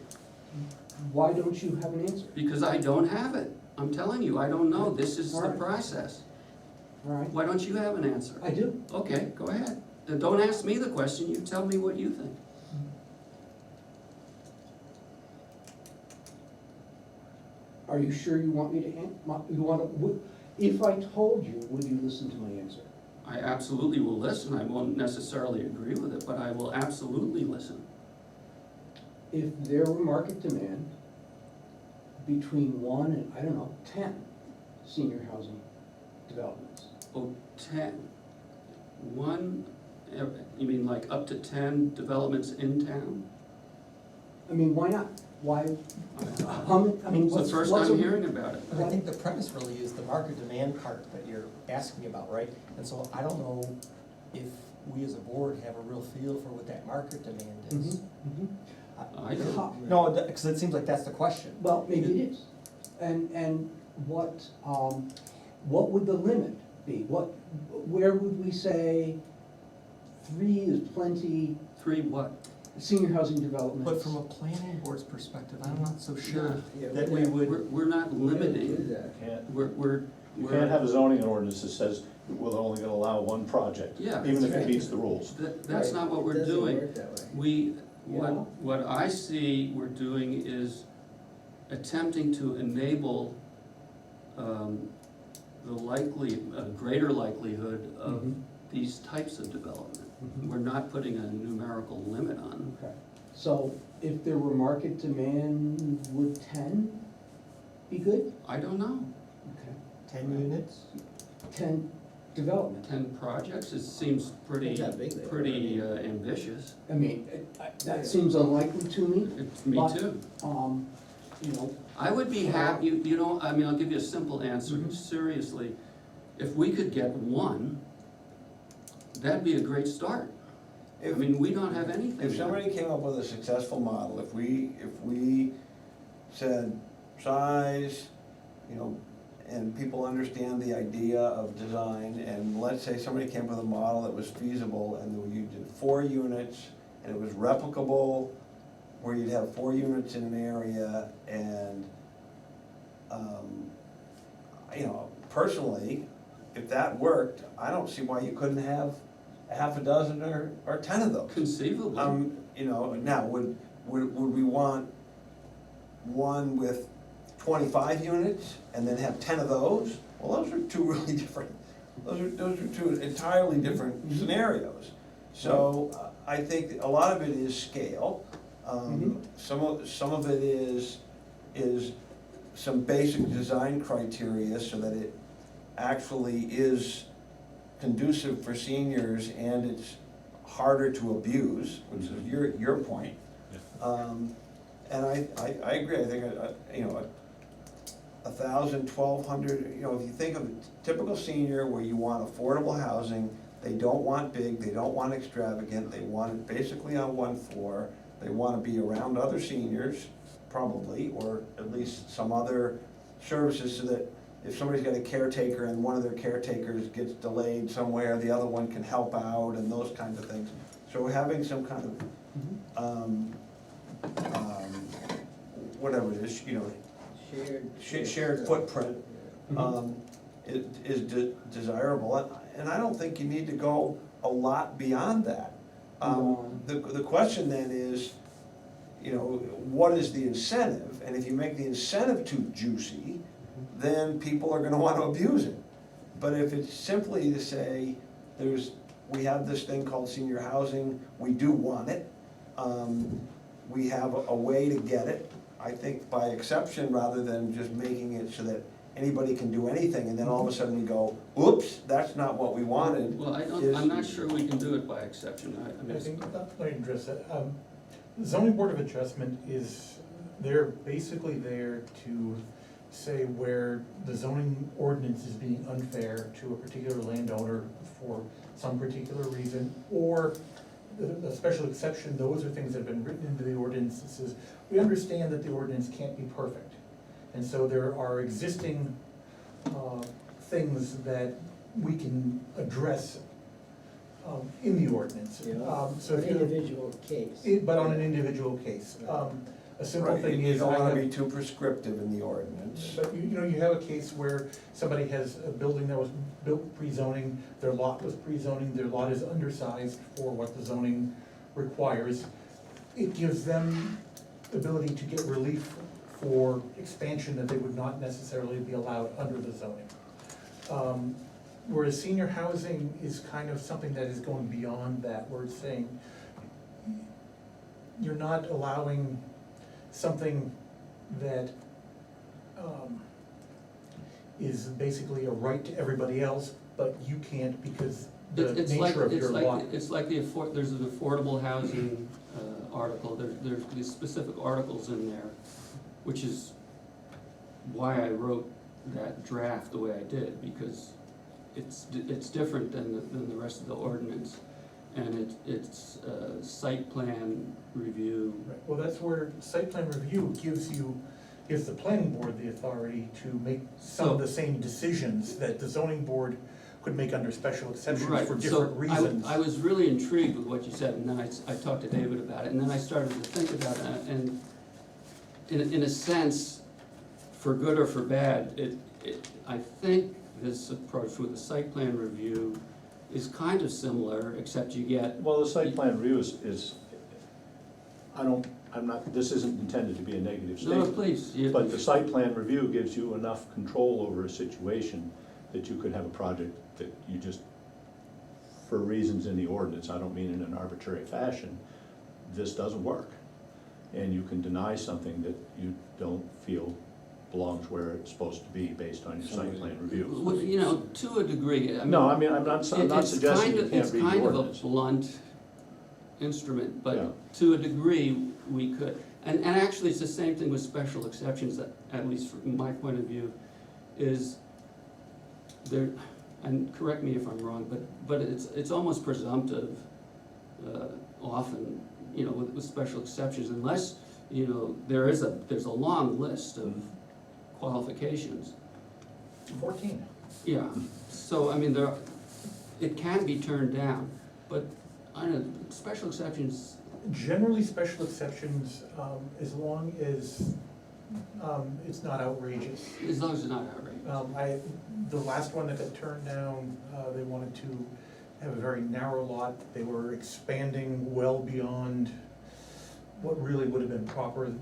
Why don't you have an answer? Because I don't have it, I'm telling you, I don't know, this is the All right. process. All right, Why don't you have an answer? I do. Okay, go ahead. Then don't ask me the question, you tell me what you think. Are you sure you want me to, you want to, if I told you, would you listen to my answer? I absolutely will listen, I won't necessarily agree with it, but I will absolutely listen. If there were market demand between 1 and, I don't know, 10 senior housing developments, Oh, 10. One, you mean like up to 10 developments in town? I mean, why not? Why, how many, I mean, It's the what's? first what's I'm a- hearing about it. I think the premise really is the market demand part that you're asking about, right? And so I don't know if we as a board have a real feel for what that market demand is. Mhm, mhm. I do. How- No, because it seems like that's the question. Well, maybe it is. And what would the limit be? Where would we say 3 is plenty, 3 what? senior housing developments? But from a planning board's perspective, I'm not so sure Yeah, that we would. We're not We don't do limiting, that. we're. you can't have a zoning ordinance that says we're only gonna allow 1 project, Yeah, even if that's it right. meets the rules. That's Right, not what it we're doesn't doing. work that way. Yeah. What I see we're doing is attempting to enable the greater likelihood of Mhm. these types of development. Mhm. We're not putting a numerical limit on them. Okay, so if there were market demand, would 10 be good? I don't know. Okay. 10 units? 10 development. 10 projects, it seems pretty, Depends how big they are. pretty ambitious. I mean, that seems unlikely to me, It's me But- too. you know, I would be happy, you know, I mean, I'll give you a simple answer, seriously. If we could get one, that'd be a great start. I If- mean, we don't have anything. If yet. somebody came up with a successful model, if we said size, you know, and people understand the idea of design, and let's say somebody came up with a model that was feasible, and you did 4 units, and it was replicable, where you'd have 4 units in an area, and, you know, personally, if that worked, I don't see why you couldn't have a half a dozen or 10 of those. Conceivably. You know, now, would we want one with 25 units and then have 10 of those? Well, those are two really different, those are two entirely different scenarios. So, I think a lot of it is scale. Some of it is some basic design criteria so that it actually is conducive for seniors and it's harder to abuse, which is your point. And I agree, I think, you know, 1,000, 1,200, you know, if you think of a typical senior where you want affordable housing, they don't want big, they don't want extravagant, they want it basically on one floor, they wanna be around other seniors, probably, or at least some other services, so that if somebody's got a caretaker and one of their caretakers gets delayed somewhere, the other one can help out and those kinds of things. So having some kind of, whatever it is, you know, shared footprint, is desirable, and I don't think you need to go a lot beyond that. The question then is, you know, what is the incentive? And if you make the incentive too juicy, then people are gonna wanna abuse it. But if it's simply to say, we have this thing called senior housing, we do want it, we have a way to get it, I think by exception, rather than just making it so that anybody can do anything, and then all of a sudden we go, oops, that's not what we wanted. Well, I'm not sure we can do it by exception. I mean, I think, let me address that. Zoning Board of Adjustment they're basically there to say where the zoning ordinance is being unfair to a particular landowner for some particular reason, or a special exception. Those are things that have been written into the ordinance that says, we understand that the ordinance can't be perfect. And so there are existing things that we can address in the ordinance. So if you, Individual case. but on an individual case. A simple Right, thing you is, don't I wanna have, be too prescriptive in the ordinance. but you know, you have a case where somebody has a building that was built pre-zoning, their lot was pre-zoning, their lot is undersized for what the zoning requires. It gives them the ability to get relief for expansion that they would not necessarily be allowed under the zoning. Whereas senior housing is kind of something that is going beyond that, where it's saying, you're not allowing something that is basically a right to everybody else, but you can't because the It's like, nature of it's your like, lot. it's like there's an affordable housing article, there's these specific articles in there, which is why I wrote that draft the way I did, because it's different than the rest of the ordinance. And it's site plan review. Right. Well, that's where site plan review gives the planning board the authority to make some of the same decisions that the zoning board could make under special exceptions Right, for so different reasons. I was really intrigued with what you said, and then I talked to David about it, and then I started to think about it, and in a sense, for good or for bad, I think this approach with the site plan review is kind of similar, except you get, Well, the site plan review is, this isn't intended to be a negative no, statement. please. But the site plan review gives you enough control over a situation that you could have a project that you just, for reasons in the ordinance, I don't mean in an arbitrary fashion, this doesn't work. And you can deny something that you don't feel belongs where it's supposed to be based on your site plan review. Well, you know, to a degree, I mean. No, I mean, I'm not it's suggesting you kind of- can't read the It's kind of a ordinance. blunt instrument, Yeah. but to a degree, we could. And actually, it's the same thing with special exceptions, at least from my point of view, is there, and correct me if I'm wrong, but it's almost presumptive, often, you know, with special exceptions, unless, you know, there's a long list of qualifications. 14. Yeah, so, I mean, it can be turned down, but, I don't know, special exceptions, Generally, special exceptions, as long as it's not outrageous. as long as it's not outrageous. The last one that got turned down, they wanted to have a very narrow lot. They were expanding well beyond what really would have been proper.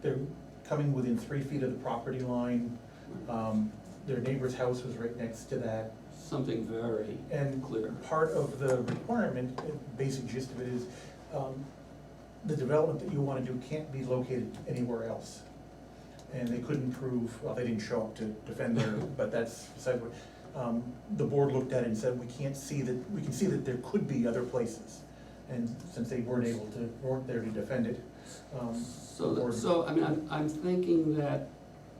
They're coming within 3 feet of the property line. Their neighbor's house was right next to that. Something very And clear. part of the requirement, basic gist of it is, the development that you wanna do can't be located anywhere else. And they couldn't prove, well, they didn't show up to defend their, but that's beside what, the board looked at it and said, we can see that there could be other places. And since they weren't there to defend it, the board- So, I mean, I'm thinking that,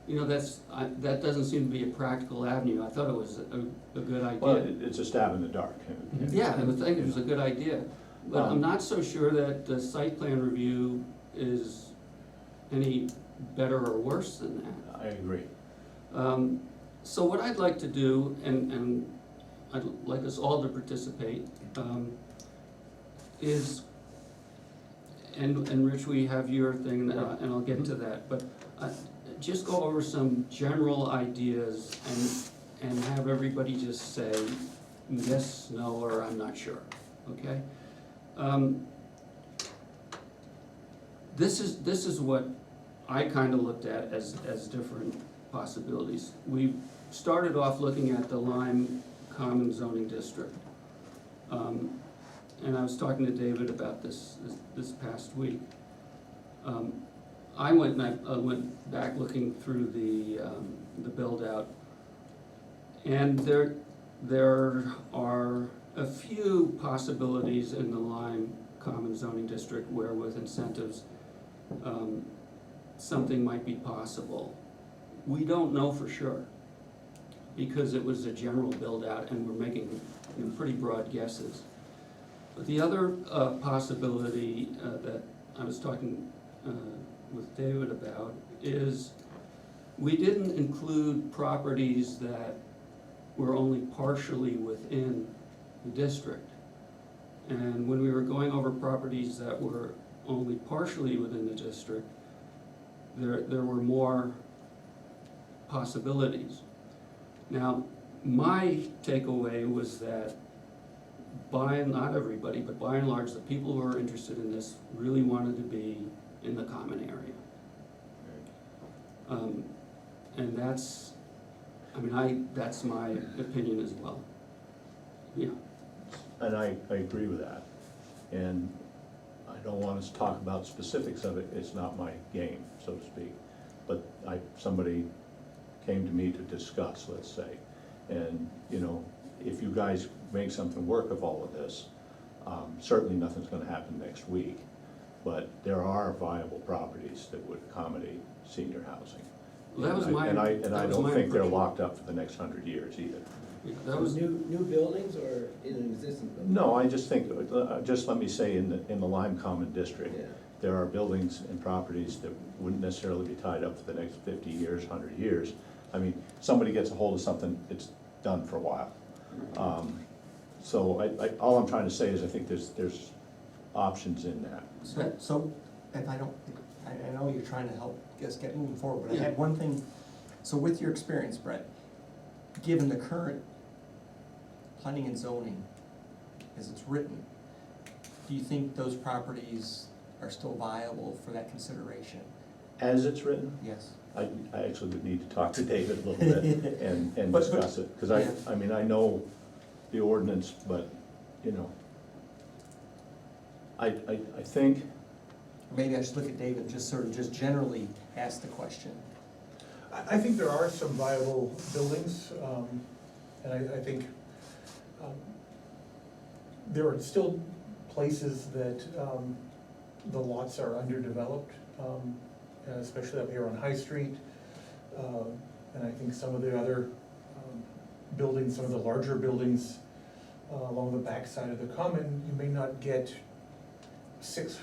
you know, that doesn't seem to be a practical avenue. I thought it was a good Well, idea. it's a stab in the dark. Yeah, I would think it was a good idea, but I'm not so sure that the site plan review is any better or worse than that. I agree. So what I'd like to do, and I'd like us all to participate, is, and Rich, we have your thing, and I'll get to that, but just go over some general ideas and have everybody just say yes, no, or I'm not sure, okay? This is what I kinda looked at as different possibilities. We started off looking at the Lyme Common Zoning District. And I was talking to David about this past week. I went back looking through the build-out, and there are a few possibilities in the Lyme Common Zoning District where with incentives, something might be possible. We don't know for sure, because it was a general build-out and we're making, you know, pretty broad guesses. But the other possibility that I was talking with David about is we didn't include properties that were only partially within the district. And when we were going over properties that were only partially within the district, there were more possibilities. Now, my takeaway was that not everybody, but by and large, the people who are interested in this really wanted to be in the common area. And that's my opinion as well. Yeah. And I agree with that. And I don't want us to talk about specifics of it, it's not my game, so to speak. But somebody came to me to discuss, let's say. And, you know, if you guys make something work of all of this, certainly nothing's gonna happen next week. But there are viable properties that would accommodate senior housing. Well, that was my- And I that was don't my think they're impression. locked up for the next 100 years either. Yeah, that was, New buildings or in an existing building? No, I just think, just let me say, in the Lyme Common District, Yeah. there are buildings and properties that wouldn't necessarily be tied up for the next 50 years, 100 years. I mean, somebody gets a hold of something, it's done for a while. So all I'm trying to say is I think there's options in that. So, if I know you're trying to help us get moving forward, but I Yeah. had one thing, so with your experience, Brett, given the current planning and zoning as it's written, do you think those properties are still viable for that consideration? As it's written, Yes. I actually would need to talk to David a little bit and But- discuss it. Because yeah. I mean, I know the ordinance, but, you know, I think, Maybe I should look at David, and just sort of just generally ask the question. I think there are some viable buildings, and I think there are still places that the lots are underdeveloped, especially up here on High Street. And I think some of the other buildings, some of the larger buildings along the backside of the common, you may not get 6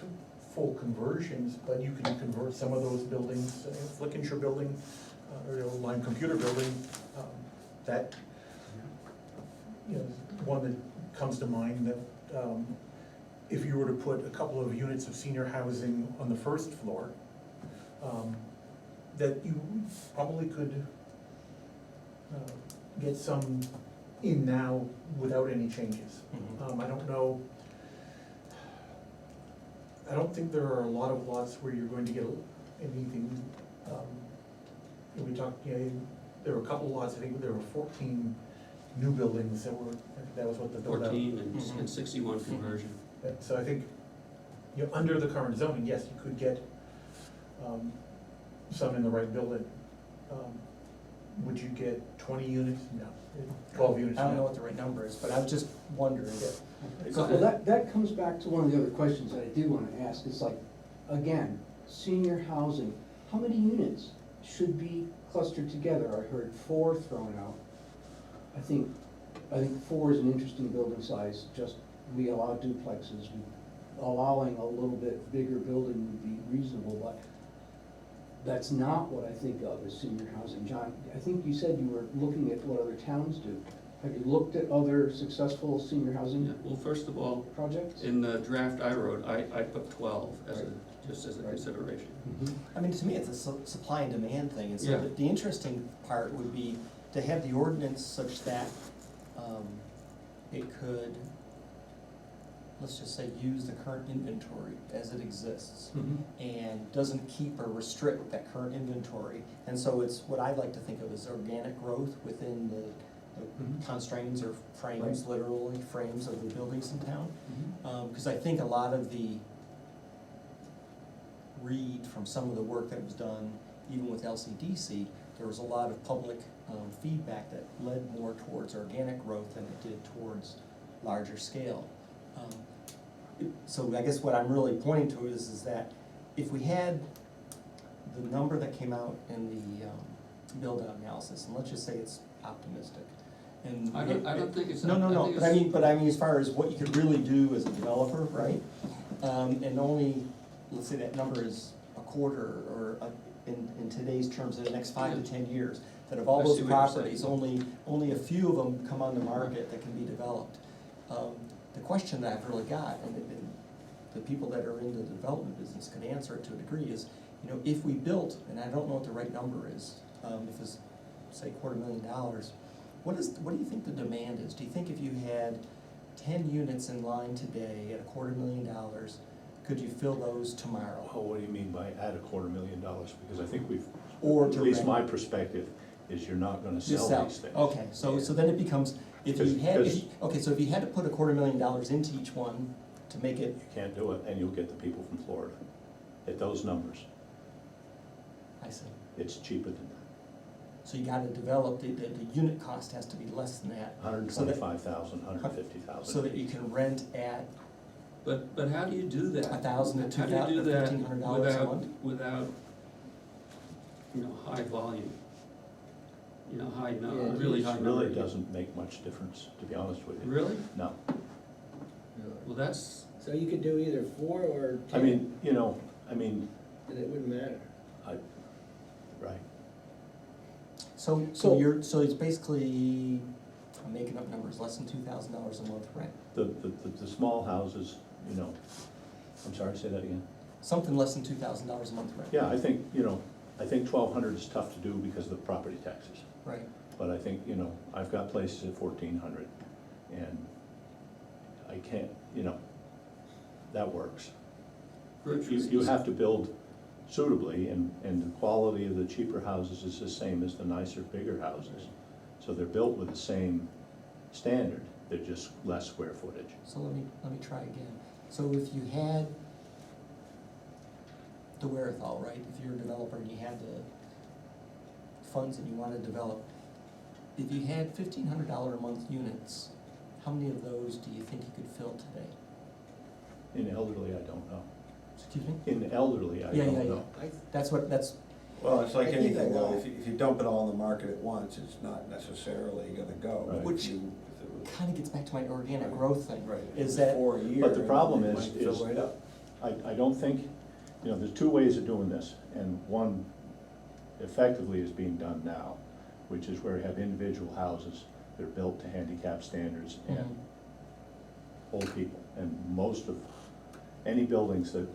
full conversions, but you can convert some of those buildings, Flickinger building, or the old Lyme computer building, that, you know, one that comes to mind that if you were to put a couple of units of senior housing on the first floor, that you probably could get some in now without any changes. I don't know, I don't think there are a lot of lots where you're going to get anything, we talked, there were a couple lots, I think there were 14 new buildings that were, I think that was what the build out. 14 and 61 conversion. So I think, you know, under the current zoning, yes, you could get some in the right building. Would you get 20 units? No. 12 units? I don't know No. what the right number is, but I was just wondering. Well, that comes back to one of the other questions that I did wanna ask, is like, again, senior housing, how many units should be clustered together? I heard 4 thrown out. I think 4 is an interesting building size, just, we allow duplexes, allowing a little bit bigger building would be reasonable, but that's not what I think of as senior housing. John, I think you said you were looking at what other towns do. Have you looked at other successful senior Yeah, housing well, first of all, projects? in the draft I wrote, I put 12 as a, Right. just as a Right. consideration. Mhm. I mean, to me, it's a supply and demand thing, and so Yeah. the interesting part would be to have the ordinance such that it could, let's just say, use the current inventory as it exists, Mhm. and doesn't keep or restrict that current inventory. And so it's what I like to think of as organic growth within the Mhm. constraints or frames, Right. literally frames of the buildings in town. Mhm. Because I think a lot of the read from some of the work that was done, even with LCDC, there was a lot of public feedback that led more towards organic growth than it did towards larger scale. So I guess what I'm really pointing to is that if we had the number that came out in the build-out analysis, and let's just say it's optimistic, and I don't think it's. no, I think but I it's- mean, as far as what you could really do as a developer, right? And only, let's say that number is a quarter, or in today's terms, in the next 5 to 10 years, that of all I those see what you're properties, saying. only a few of them come on the market that can be developed. The question that I've really got, and the people that are in the development business could answer it to a degree, is, you know, if we built, and I don't know what the right number is, if it's, say, $250,000, what do you think the demand is? Do you think if you had 10 units in line today at $250,000, could you fill those tomorrow? Oh, what do you mean by add $250,000? Because I think we've, Or at to least rent? my perspective is you're not gonna You sell these things. Okay, so then it becomes, if you had, Because- so if you had to put $250,000 into each one to make it, You can't do it, and you'll get the people from Florida at those numbers. I see. It's cheaper than that. So you gotta develop, the unit cost has to be less than that. So that- 125,000, 150,000. So that you can rent at, But how do you do that? $1,000 to How do you do that $1,500 a month? without, you know, high volume? You know, high, no, Yeah, really It high really number. doesn't make much difference, to be honest with you. Really? No. Well, that's, So you could do either 4 or 10? I mean, And it wouldn't matter. right. so it's basically, I'm making up numbers, less than $2,000 a month rent. The small houses, you know, I'm sorry, say that again? Something less than $2,000 a month rent. Yeah, I think 1,200 is tough to do because of the property taxes. Right. But I think, I've got places at 1,400, and I can't, that works. You have to build suitably, and the quality of the cheaper houses is the same as the nicer, bigger houses. So they're built with the same standard, they're just less square footage. So let me try again. So if you had the wherewithal, right, if you're a developer and you had the funds that you wanna develop, if you had $1,500 a month units, how many of those do you think you could fill today? In elderly, I don't know. Excuse me? In elderly, I Yeah, don't yeah, know. yeah. That's, Well, it's like I think anything, a though, lot. if you dump it all in the market at once, it's not necessarily gonna go. Right. If Which you- if it was- kinda gets back to my organic Right. growth thing. Right. If it Is was that, for a year, But the problem it is- might fill right up. I don't think, you know, there's two ways of doing this, and one effectively is being done now, which is where you have individual houses that are built to handicap standards and Mhm. old people. And most of, any buildings that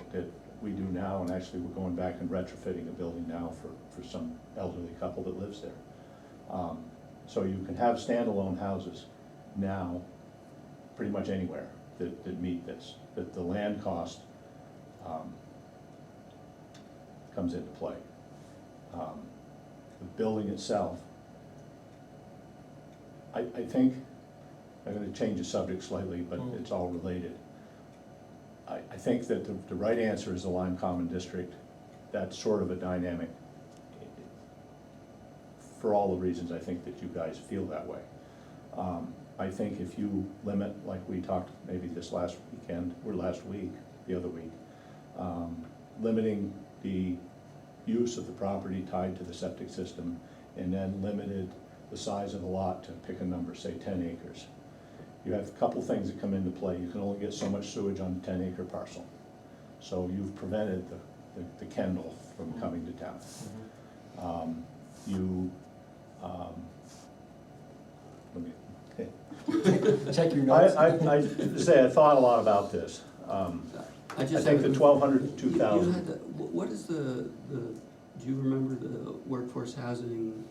we do now, and actually we're going back and retrofitting a building now for some elderly couple that lives there. So you can have standalone houses now, pretty much anywhere that meet this, that the land cost comes into play. The building itself, I think, I'm gonna change the subject slightly, but Mm. it's all related. I think that the right answer is the Lyme Common District. That's sort of a dynamic, for all the reasons I think that you guys feel that way. I think if you limit, like we talked maybe this last weekend, or last week, the other week, limiting the use of the property tied to the septic system, and then limited the size of the lot to pick a number, say 10 acres. You have a couple things that come into play. You can only get so much sewage on a 10-acre parcel. So you've prevented the Kendall from coming to town. Let me, check your notes. I say, I thought a lot about this. I just think have the a- 1,200 to You 2,000. had what is do you remember the workforce housing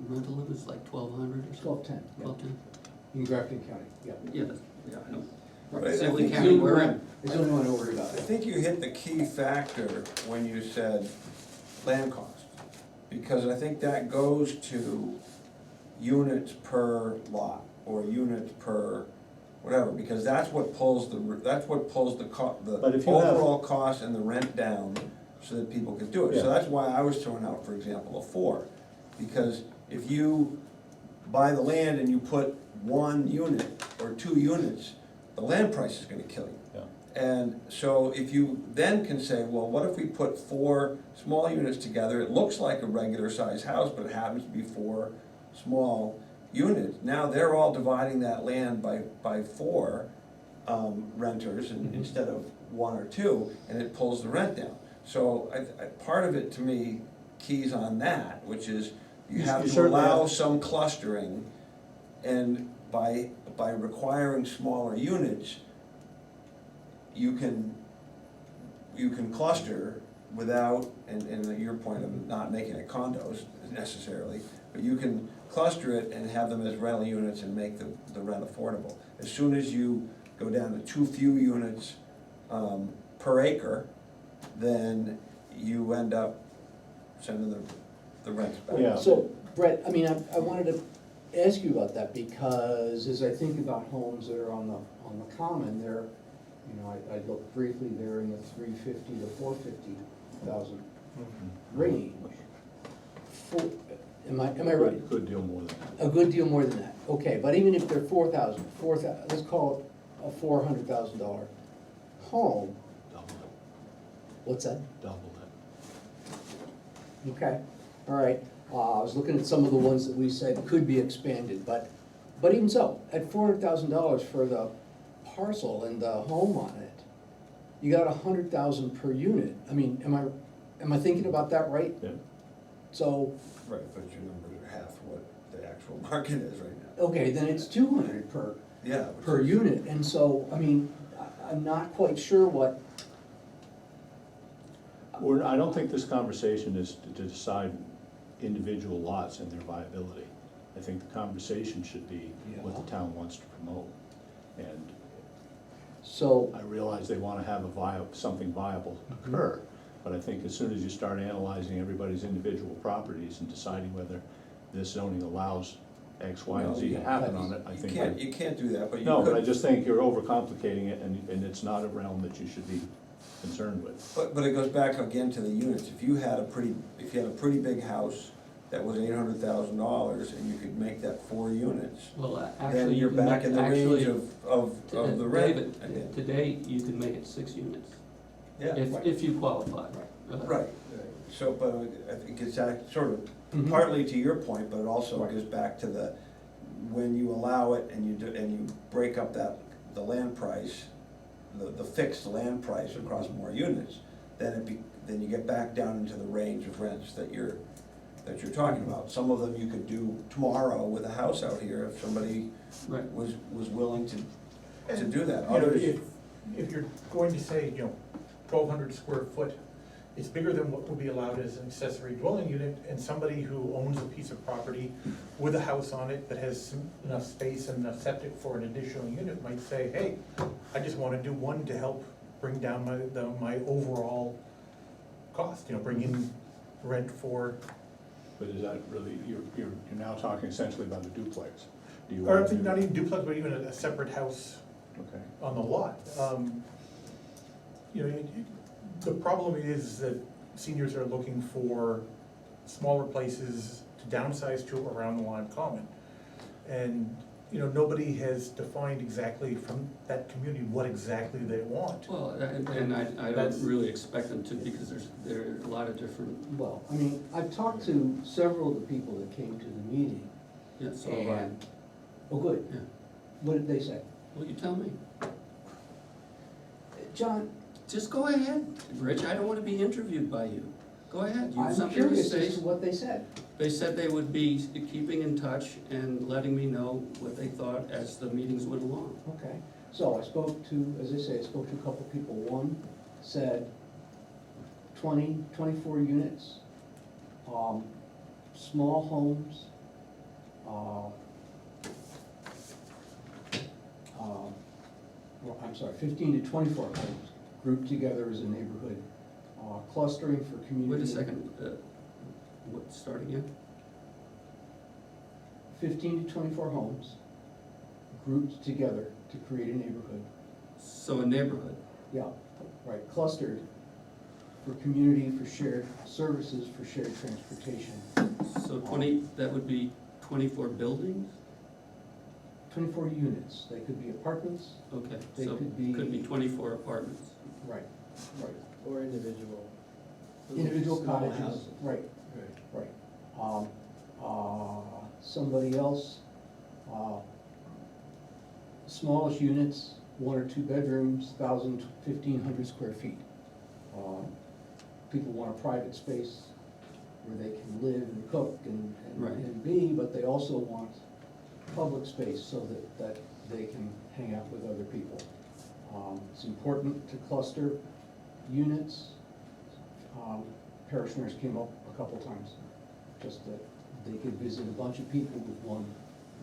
rental limits, like 1,200 or something? 1210, yeah. 1210? In Grafton County, yeah. Yeah, I know. Right, I Sibley think County, you- we're in. It's the only one to worry about. I think you hit the key factor when you said land cost, because I think that goes to units per lot, or units per whatever, because that's what pulls the But if you have- overall cost and the rent down, so that people can do it. So Yeah. that's why I was throwing out, for example, a 4, because if you buy the land and you put 1 unit or 2 units, the land price is gonna kill you. Yeah. And so if you then can say, well, what if we put 4 small units together? It looks like a regular sized house, but it happens to be 4 small units. Now they're all dividing that land by 4 renters instead of 1 or 2, and it pulls the rent down. So part of it to me keys on that, which is you have You to certainly allow have- some clustering, and by requiring smaller units, you can cluster without, and your point of not making it condos necessarily, but you can cluster it and have them as rental units and make the rent affordable. As soon as you go down to too few units per acre, then you end up sending the rents back. Yeah. So, Brett, I mean, I wanted to ask you about that, because as I think about homes that are on the common, they're, you know, I looked briefly, they're in the 350 to 450,000 range. Am I right? Good deal more than that. A good deal more than that, okay, but even if they're 4,000, let's call it a $400,000 home, Double it, what's that? double it. Okay, all right, I was looking at some of the ones that we said could be expanded, but even so, at $400,000 for the parcel and the home on it, you got $100,000 per unit. I mean, am I thinking about that right? Yeah. So, Right, but your numbers are half what the actual market is right now. okay, then it's 200 Yeah. which per is- unit, and so, I mean, I'm not quite sure what, I don't think this conversation is to decide individual lots and their viability. I think the conversation should be what the town wants to promote. And so, I realize they wanna have something viable occur, but I think as soon as you start analyzing everybody's individual properties and deciding whether this zoning allows X, Y, and Z to happen on it, I think. You can't do that, but you No, but I could, just think you're overcomplicating it, and it's not a realm that you should be concerned with. but it goes back again to the units. If you had a pretty big house that was $800,000 and you could make that 4 units, Well, then actually, you you're can back make, in the range actually, of the rent. David, again. today, you can make it 6 units, Yeah, if you qualify. right. So, but I think it's sort of Mhm. partly to your point, but it also Right. goes back to the, when you allow it and you break up the land price, the fixed land price across more units, then then you get back down into the range of rents that you're talking about. Some of them you could do tomorrow with a house out here if somebody Right. was willing to do that. You know, Others, if you're going to say, 1,200 square foot, it's bigger than what would be allowed as an accessory dwelling unit, and somebody who owns a piece of property with a house on it that has enough space and enough septic for an additional unit might say, hey, I just wanna do one to help bring down my overall cost, bring in rent for, But is that really, you're now talking essentially about a duplex. Do you or want to do? not even duplex, but even a separate house Okay. on the lot. The problem is that seniors are looking for smaller places to downsize to around the Lyme Common. And, nobody has defined exactly from that community what exactly they want. Well, and I That's- don't really expect them to, because there are a lot of different, Well, I mean, I've talked to several of the people that came to the meeting, yeah, so have I. and, oh, good. Yeah. What did they say? Well, you tell me. John, Just go ahead, Rich, I don't wanna be interviewed by you. Go ahead, you have I'm something to curious say. as to what they said. They said they would be keeping in touch and letting me know what they thought as the meetings went along. Okay, so I spoke to, as I say, I spoke to a couple of people. One said 24 units, small homes, well, I'm sorry, 15 to 24 homes grouped together as a neighborhood, clustering for community. Wait a second, start again? 15 to 24 homes grouped together to create a neighborhood. So a neighborhood, Yeah, right, clustered for community, for shared services, for shared transportation. so that would be 24 buildings? 24 units, they could be apartments, Okay, They so could be- could be 24 apartments. right, right. Or individual. Individual small cottages, houses. right, Right. right. Somebody else, smallish units, 1 or 2 bedrooms, 1,000 to 1,500 square feet. People want a private space where they can live and cook Right. and be, but they also want public space so that they can hang out with other people. It's important to cluster units. Parishioners came up a couple times, just that they could visit a bunch of people with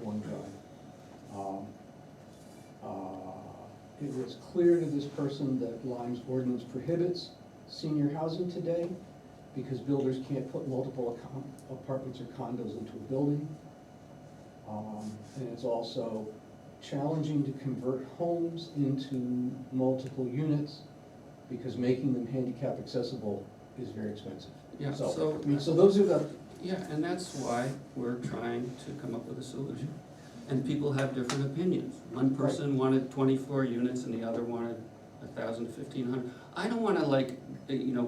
one guy. It was clear to this person that Lyme's ordinance prohibits senior housing today because builders can't put multiple apartments or condos into a building. And it's also challenging to convert homes into multiple units because making them handicap accessible is very expensive. Yeah, So, so, I mean, so those are the, yeah, and that's why we're trying to come up with a solution. And people have different opinions. One person wanted 24 units and the other wanted 1,000 to 1,500. I don't wanna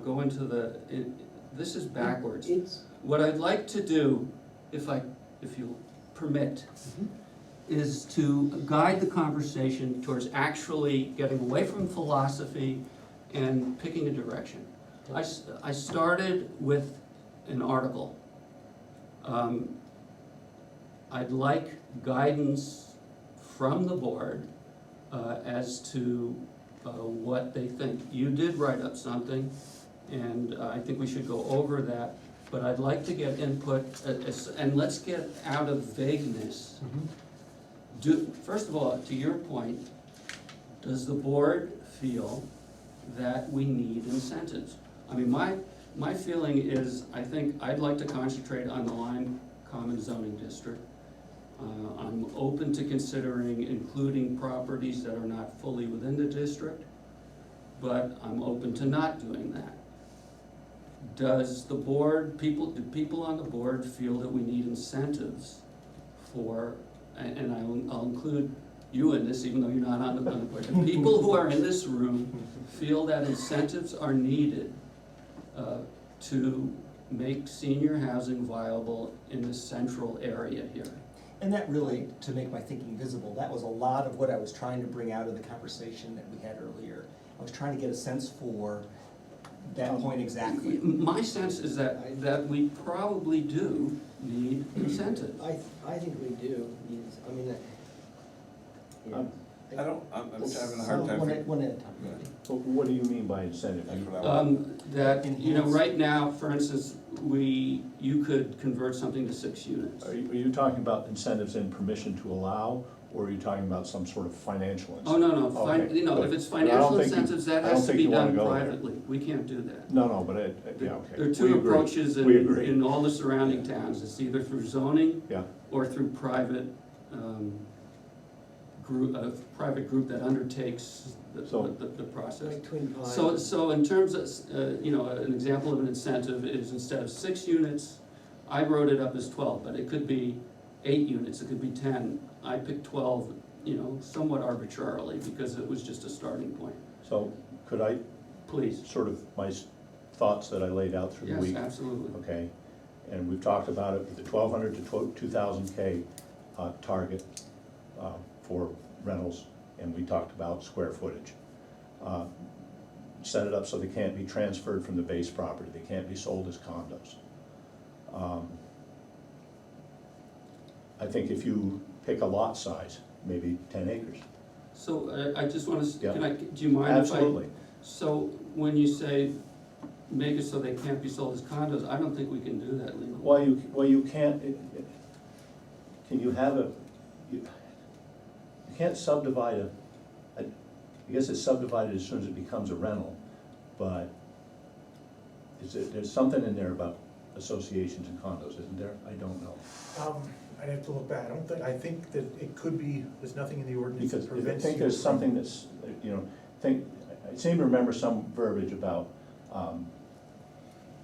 go into this is backwards. It's, What I'd like to do, if you'll permit, is to guide the conversation towards actually getting away from philosophy and picking a direction. I started with an article. I'd like guidance from the board as to what they think. You did write up something, and I think we should go over that, but I'd like to get input, and let's get out of vagueness. First of all, to your point, does the board feel that we need incentives? I mean, my feeling is, I think I'd like to concentrate on the Lyme Common Zoning District. I'm open to considering including properties that are not fully within the district, but I'm open to not doing that. does the board, do people on the board feel that we need incentives for, and I'll include you in this, even though you're not on the board, the people who are in this room feel that incentives are needed to make senior housing viable in the central area here? And that really, to make my thinking visible, that was a lot of what I was trying to bring out of the conversation that we had earlier. I was trying to get a sense for that point exactly. My sense is that we probably do need incentives. I think we do, I mean, yeah. I don't, I'm having a So, hard time. one at a time. Well, what do you mean by incentive? That's what I want. That, you know, right now, for instance, you could convert something to 6 units. Are you talking about incentives in permission to allow, or are you talking about some sort of financial incentive? Oh, no, Okay, you know, good. if it's But I don't financial think you- incentives, that I don't has to think be you wanna done go there. privately, we can't do that. No, but yeah, okay. There are We two agree. approaches We agree. in all the surrounding towns, it's either through zoning Yeah, or through private, private group that undertakes the process. Like Twin Pines. So in terms of, you know, an example of an incentive is instead of 6 units, I wrote it up as 12, but it could be 8 units, it could be 10. I picked 12, you know, somewhat arbitrarily, because it was just a starting point. so could I, Please. sort of my thoughts that I laid out through the Yes, week? absolutely. Okay, and we've talked about it with the 1,200 to 2,000 K target for rentals, and we talked about square footage. Set it up so they can't be transferred from the base property, they can't be sold as condos. I think if you pick a lot size, maybe 10 acres. So I just wanna, Yeah. do you mind if I? Absolutely. So when you say make it so they can't be sold as condos, I don't think we can do that legally. Well, you can't, can you have you can't subdivide I guess it's subdivided as soon as it becomes a rental, but there's something in there about associations and condos, isn't there? I don't know. I'd have to look back, I think that it could be, there's nothing in the ordinance Because that I prevents. think you there's from- something that's, you know, I seem to remember some verbiage about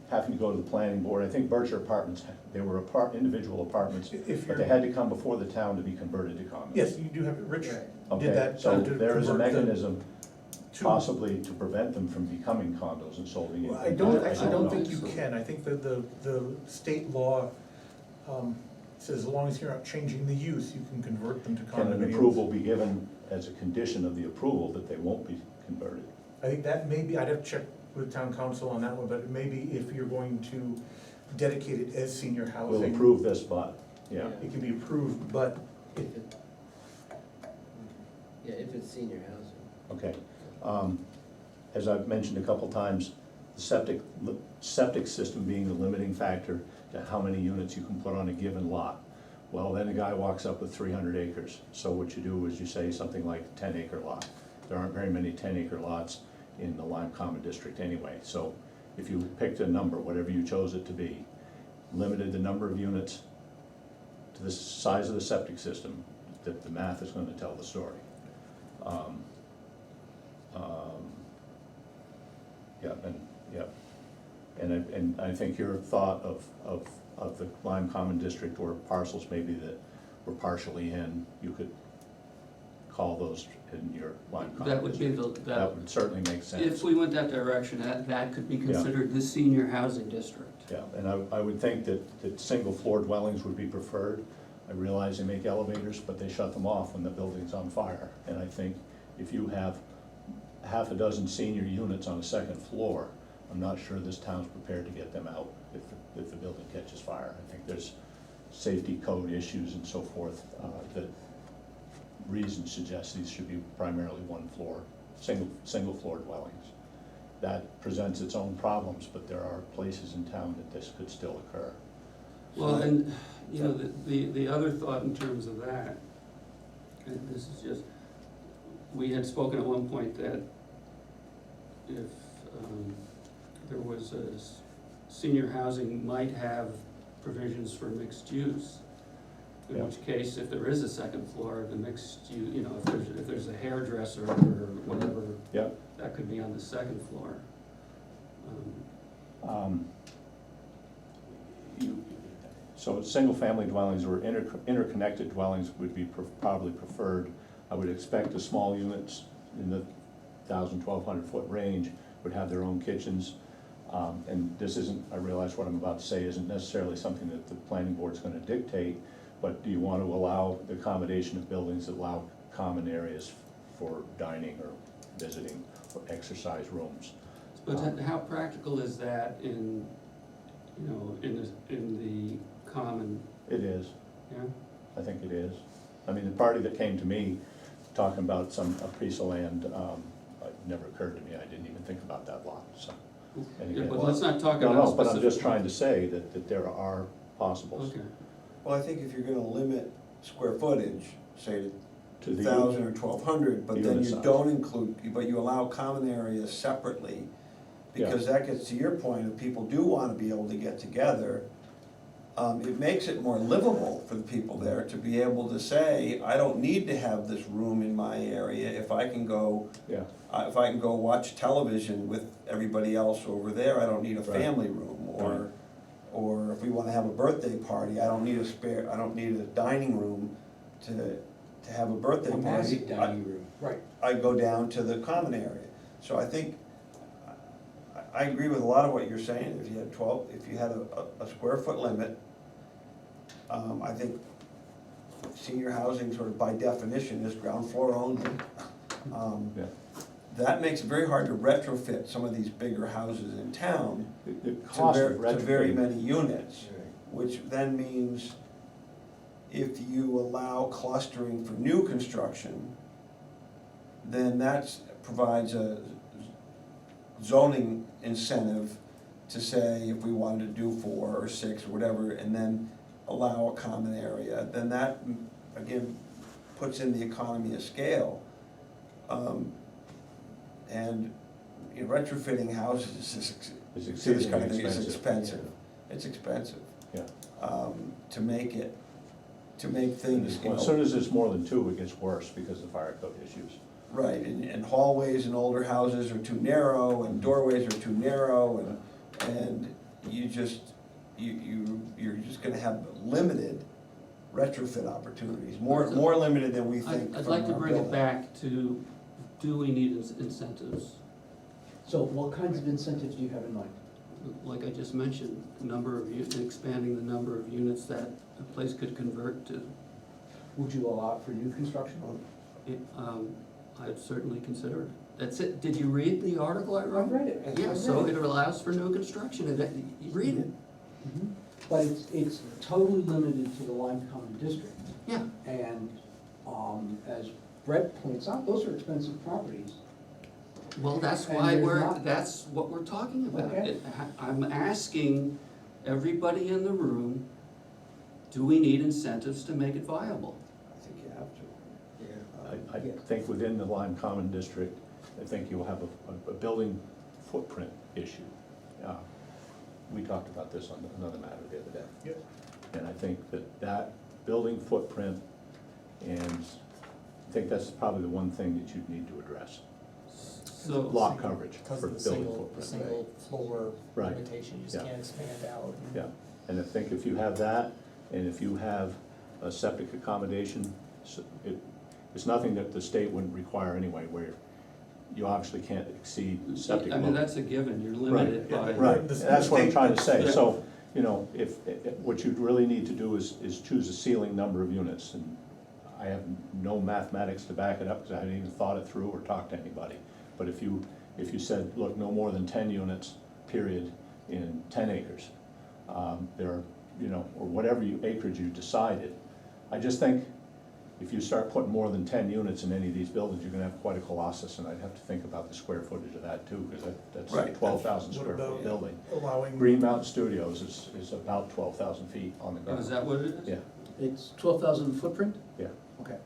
having to go to the planning board. I think Berkshire Apartments, they were individual apartments, If but you're, they had to come before the town to be converted to condos. yes, you do have, Rich Right. Okay, did that. so to there is a convert the mechanism two- possibly to prevent them from becoming condos and sold in. Well, I don't know. think you can, I think that the state law says as long as you're not changing the use, you can convert them to Can an condominiums. approval be given as a condition of the approval that they won't be converted? I think that may be, I'd have to check with town council on that one, but maybe if you're going to dedicate it as senior housing. We'll approve this, but, yeah. It can be approved, but If it- Yeah, if it's senior housing. Okay. As I've mentioned a couple times, the septic system being the limiting factor to how many units you can put on a given lot. Well, then a guy walks up with 300 acres. So what you do is you say something like 10-acre lot. There aren't very many 10-acre lots in the Lyme Common District anyway. So if you picked a number, whatever you chose it to be, limited the number of units to the size of the septic system, that the math is going to tell the story. And I think your thought of the Lyme Common District or parcels maybe that were partially in, you could call those in your Lyme Common That would be District. That would certainly make sense. if we went that direction, that could be considered the senior housing district. Yeah, and I would think that single floor dwellings would be preferred. I realize they make elevators, but they shut them off when the building's on fire. And I think if you have half a dozen senior units on a second floor, I'm not sure this town's prepared to get them out if the building catches fire. I think there's safety code issues and so forth that reason suggests these should be primarily one floor, single floor dwellings. That presents its own problems, but there are places in town that this could still occur. Well, and, you know, the other thought in terms of that, and this is just, we had spoken at one point that if there was senior housing might have provisions for mixed use. In Yeah. which case, if there is a second floor, the mixed use, you know, if there's a hairdresser or whatever, Yeah, that could be on the second floor. So single-family dwellings or interconnected dwellings would be probably preferred. I would expect the small units in the 1,000, 1,200 foot range would have their own kitchens. And this isn't, I realize what I'm about to say isn't necessarily something that the planning board's gonna dictate, but do you want to allow the accommodation of buildings that allow common areas for dining or visiting or exercise rooms? But how practical is that in, you know, in the common, It is, yeah? I think it is. I mean, the party that came to me talking about a piece of land, it never occurred to me, I didn't even think about that lot, so. And Yeah, again- but let's not talk No, about no, but I'm just specific- trying to say that there are possibles. Okay, Well, I think if you're gonna limit square footage, say To to the 1,000 or 1,200, but then unit you size. don't include, but you allow common areas separately, because that gets to your point, if people do wanna be able to get together, it makes it more livable for the people there to be able to say, I don't need to have this room in my area, if I can go, Yeah, if I can go watch television with everybody else over there, I don't need a Right. family room, or if we wanna have a birthday party, I don't need a dining room to have a birthday A party. massive dining room. Right. I go down to the common area. So I think, I agree with a lot of what you're saying, if you had a square foot limit, I think senior housing sort of by definition is ground floor only. yeah. That makes it very hard to retrofit some of these bigger houses in town The to cost of very retrofitting, many units, which then means if you allow clustering for new construction, then that provides a zoning incentive to say if we wanted to do 4 or 6 or whatever, and then allow a common area, then that, again, puts in the economy of scale. And you know, retrofitting houses it's to this exceedingly kind of thing expensive. is expensive. It's expensive, Yeah. to make things, you Well, as know, soon as there's more than two, it gets worse because of fire code issues. right, and hallways in older houses are too narrow, and doorways are too narrow, and you're just gonna have limited retrofit opportunities, more limited than we think I'd from like to our bring it building. back to, do we need incentives? So what kinds of incentives do you have in mind? Like I just mentioned, expanding the number of units that a place could convert to. Would you allow it for new construction? I'd certainly consider it. That's it. Did you read the article I wrote? I've read it. Yeah, I've so read it allows for new construction, you read it. Mhm. But it's totally limited to the Lyme Common District. Yeah, And, as Brett points out, those are expensive properties. well, that's And why there's not- that's what we're talking about. Okay. I'm asking everybody in the room, do we need incentives to make it viable? I think you have to. I Yeah. think within the Lyme Common District, I think you'll have a building footprint issue. We talked about this on another matter the other day. Yep. And I think that building footprint, and I think that's probably the one thing that you'd need to address. So, Lot coverage Because for of the building single footprint. floor Right. limitation, you just Yeah. can't expand out. Yeah, and I think if you have that, and if you have a septic accommodation, it's nothing that the state wouldn't require anyway, where you obviously can't exceed septic I mean, load. that's a given, you're Right, limited by. Right, The that's what I'm state- trying to say, Yeah. so, you know, if, what you really need to do is choose a ceiling number of units, and I have no mathematics to back it up, because I haven't even thought it through or talked to anybody. But if you said, look, no more than 10 units, period, in 10 acres, there are, you know, or whatever acreage you decided, I just think if you start putting more than 10 units in any of these buildings, you're gonna have quite a colossus, and I'd have to think about the square footage of that too, because that's Right. a 12,000 What square foot about building. allowing? Green Mountain Studios is about 12,000 feet on the Oh, ground. is that what it is? Yeah, It's 12,000 footprint? yeah. Okay.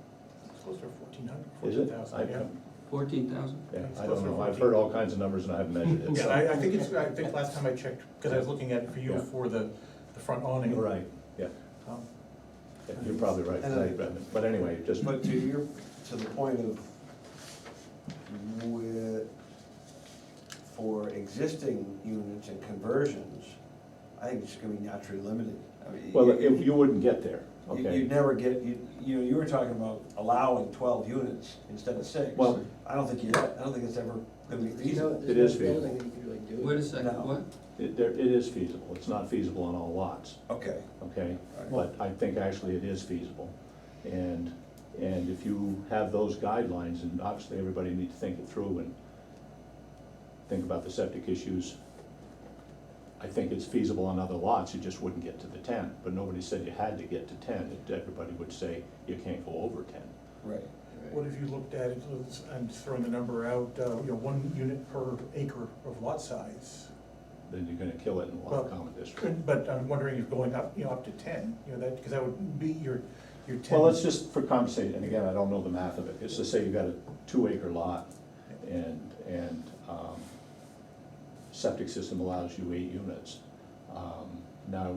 It's closer to 1,400, Is it? 14,000, yeah. 14,000? Yeah, It's I don't closer to know, I've 14. heard all kinds of numbers and I haven't measured it, Yeah, so. I think last time I checked, because I was looking at it for you Yeah. for the front awning. Right, yeah, Um, yeah, you're probably right, And but anyway, just, But to the point of, for existing units and conversions, I think it's gonna be naturally limited. I mean, Well, if you wouldn't get there, okay? You'd never get, you know, you were talking about allowing 12 units instead of 6. Well- I don't think it's ever gonna be You know, feasible. there's It no is building feasible. that you could really do it. Wait a second, No. what? It is feasible, it's not feasible on all lots, Okay, okay? Right. But I think actually it is feasible. And if you have those guidelines, and obviously everybody needs to think it through and think about the septic issues. I think it's feasible on other lots, you just wouldn't get to the 10, but nobody said you had to get to 10. Everybody would say you can't go over 10. right. What if you looked at it, I'm just throwing the number out, 1 unit per acre of lot size? Then you're gonna kill it in a lot common district. But I'm wondering if going up, up to 10, because that would be your 10. Well, let's just, for conversation, and again, I don't know the math of it, it's to say you've got a 2-acre lot, and septic system allows you 8 units. Now,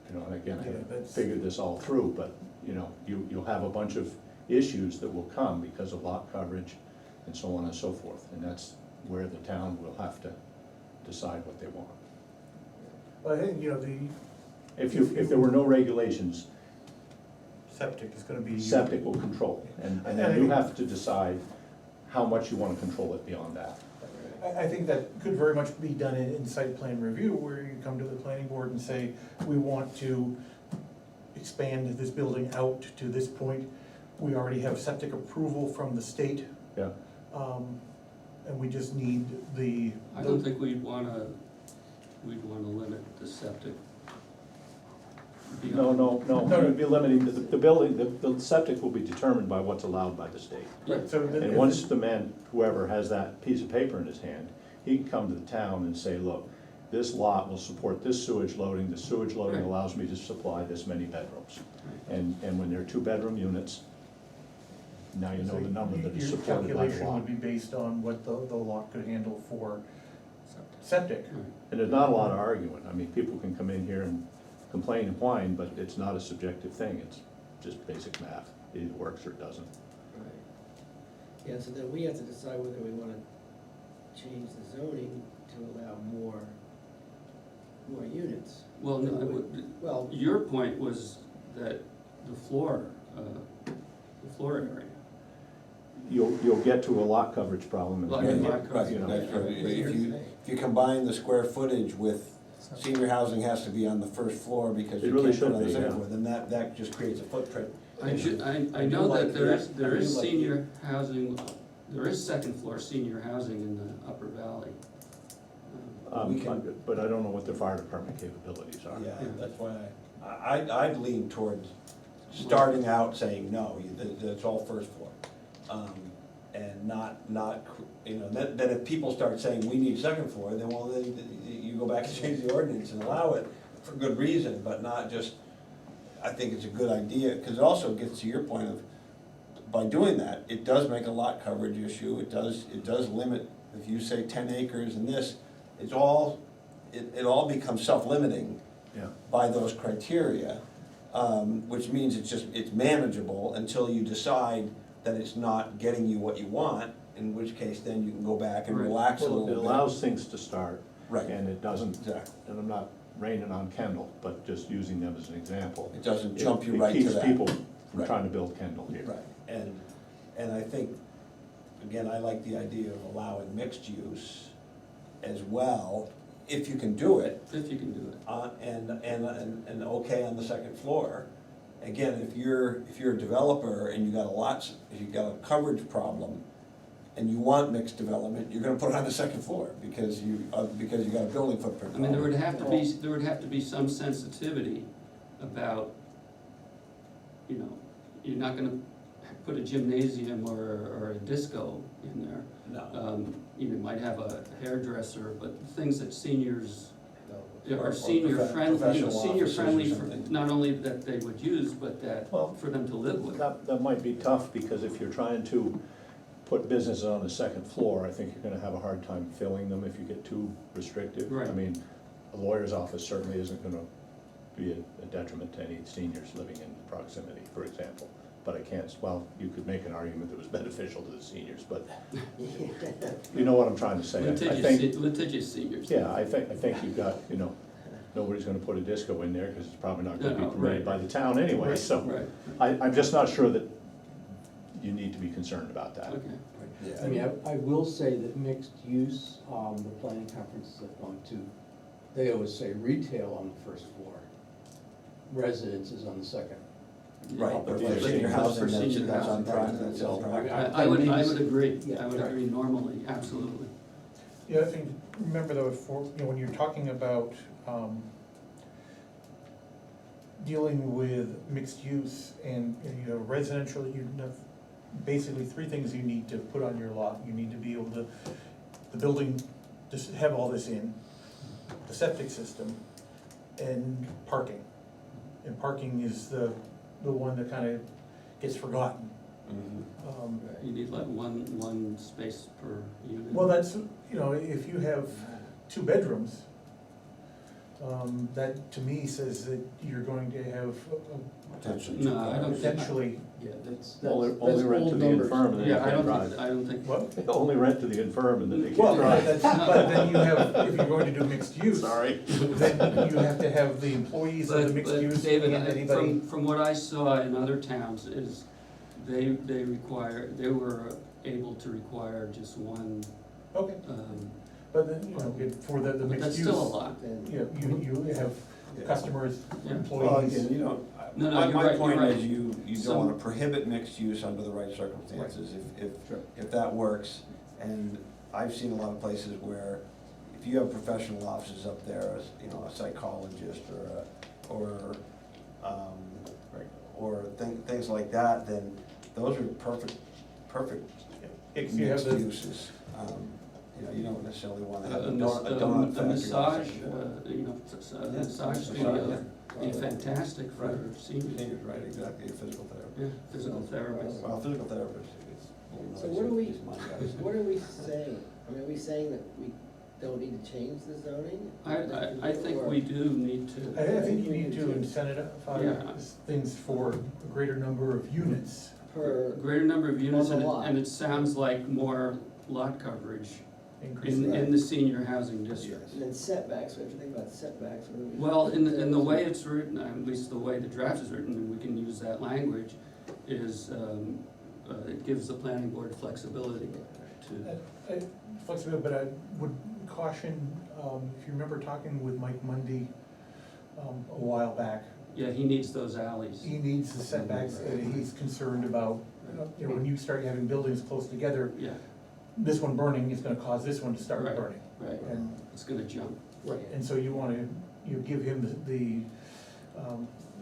and again, I Okay, haven't that's- figured this all through, but, you'll have a bunch of issues that will come because of lot coverage and so on and so forth, and that's where the town will have to decide what they want. Well, I think, If there were no regulations, septic is gonna be. septic will control, and then you have to decide how much you wanna control it beyond that. I think that could very much be done in site plan review, where you come to the planning board and say, we want to expand this building out to this point. We already have septic approval from the state, Yeah, and we just need the. I don't think we'd wanna limit the septic. no, you'd be limiting, the building, the septic will be determined by what's allowed by the state. Right, so then. And once the man, whoever has that piece of paper in his hand, he can come to the town and say, look, this lot will support this sewage loading, the sewage loading Right. allows me to supply this many bedrooms. And when there are 2-bedroom units, now you know the number that is Your supported by the calculation law. would be based on what the lot could handle for septic. Right. And there's not a lot of arguing, I mean, people can come in here and complain and whine, but it's not a subjective thing, it's just basic math, it either works or it doesn't. Right. Yeah, so then we have to decide whether we wanna change the zoning to allow more units. Well, no, I would, Well, your point was that the floor area. You'll get to a lot coverage problem. Lot and- coverage. Right, you know, that's right. What you're saying. If you combine the square footage with senior housing has to be on the first floor because It you really can't put it on the should be, second yeah. floor, then that just creates a footprint. I I do know like that there the- is, I there do is like the- senior housing, there is second floor senior housing in the Upper Valley. We can- But I don't know what their fire department capabilities are. Yeah, that's why I'd lean towards starting out saying, no, it's all first floor. And not, then if people start saying, we need second floor, then, well, then you go back and change the ordinance and allow it for good reason, but not just, I think it's a good idea, because it also gets to your point of, by doing that, it does make a lot coverage issue, it does limit, if you say 10 acres and this, it all becomes self-limiting Yeah. by those criteria, which means it's manageable until you decide that it's not getting you what you want, in which case then you can go back and Right. relax a Well, little it bit. allows things to start. Right. And it doesn't, Exactly. and I'm not raining on Kendall, but just using them as an example. It doesn't It- jump you right to that. It keeps people from Right. trying to build Kendall here. Right, and I think, again, I like the idea of allowing mixed use as well, if you can do it, If you can do it. and okay on the second floor. Again, if you're a developer and you got a coverage problem, and you want mixed development, you're gonna put it on the second floor, because you got a building footprint I mean, there would problem. have to be some sensitivity about, you're not gonna put a gymnasium or a disco in there. No, You might have a hairdresser, but things that seniors Or are senior friendly, professional senior offices or friendly, something. not only that they would use, but that, Well, for them to live with. That might be tough, because if you're trying to put businesses on the second floor, I think you're gonna have a hard time filling them if you get too restrictive. Right. I mean, a lawyer's office certainly isn't gonna be a detriment to any seniors living in proximity, for example. But I can't, well, you could make an argument that was beneficial to the seniors, but you know what I'm trying to say. I think, Litigious seniors. yeah, I think you've got, you know, nobody's gonna put a disco in there, because it's probably not gonna be No, permitted by right. the town anyway, so. Right, I'm just not sure that you need to be concerned about that. okay. Yeah. I mean, I will say that mixed use, the planning conferences I've gone to, they always say retail on the first floor, residences on the second. Right, but Yeah. for senior But housing, for senior that's on housing, private, right. that's on private. I would agree, Yeah, I would right. agree normally, absolutely. The other thing, remember though, when you're talking about, dealing with mixed use and, you know, residential, you have basically three things you need to put on your lot. You need to be able to, the building, just have all this in, the septic system, and parking. And parking is the one that kind of gets forgotten. Mhm. You need like one space per unit. Well, that's, you know, if you have 2 bedrooms, that to me says that you're going to have Potentially. No, I don't think- potentially, Yeah, that's Only rent to old the numbers. infirm and then they Yeah, can't drive. I don't think. what? Only rent to the infirm and then they Well, can't drive. but then you have, if you're going to do mixed use, Sorry. then you have to have the employees of the mixed But use David, and anybody. from what I saw in other towns is they were able to require just one, Okay, but then, you know, for the but mixed that's use. still a lot. You know, you have customers, Yeah. Well, employees. again, you know, No, my, you're my right, point you're right. is you Some- don't wanna prohibit mixed use under the right circumstances, if that works. And I've seen a lot of places where if you have professional offices up there, as, you know, a psychologist or things like that, then those are perfect If you have mixed the, uses. You know, you don't necessarily wanna have A a donut a factory. massage, or you know, a Yeah. massage Massage, studio, yeah. be fantastic for Right. seniors. something. Right, exactly, a physical therapy. Yeah, physical therapist. Well, physical therapist, it's a little So noisy, what are we, these money guys. what are we saying? I mean, are we saying that we don't need to change the zoning? I think we do need to, I think you need to incentivize Yeah. things for a greater number of units. Per, greater number of units, On the lot. and it sounds like more lot coverage Increase in the senior housing district. and then setbacks, we have to think about setbacks. What do we- Well, in the way it's written, at least the way the draft is written, and we can use that language, is, it gives the planning board flexibility to, Flexible, but I would caution, if you remember talking with Mike Mundy a while back, yeah, he needs those alleys. he needs the setbacks, and he's concerned about, you know, when you start having buildings close together, Yeah, this one burning is gonna cause this one to start Right. burning. right, And, it's gonna jump. and so you wanna, you give him the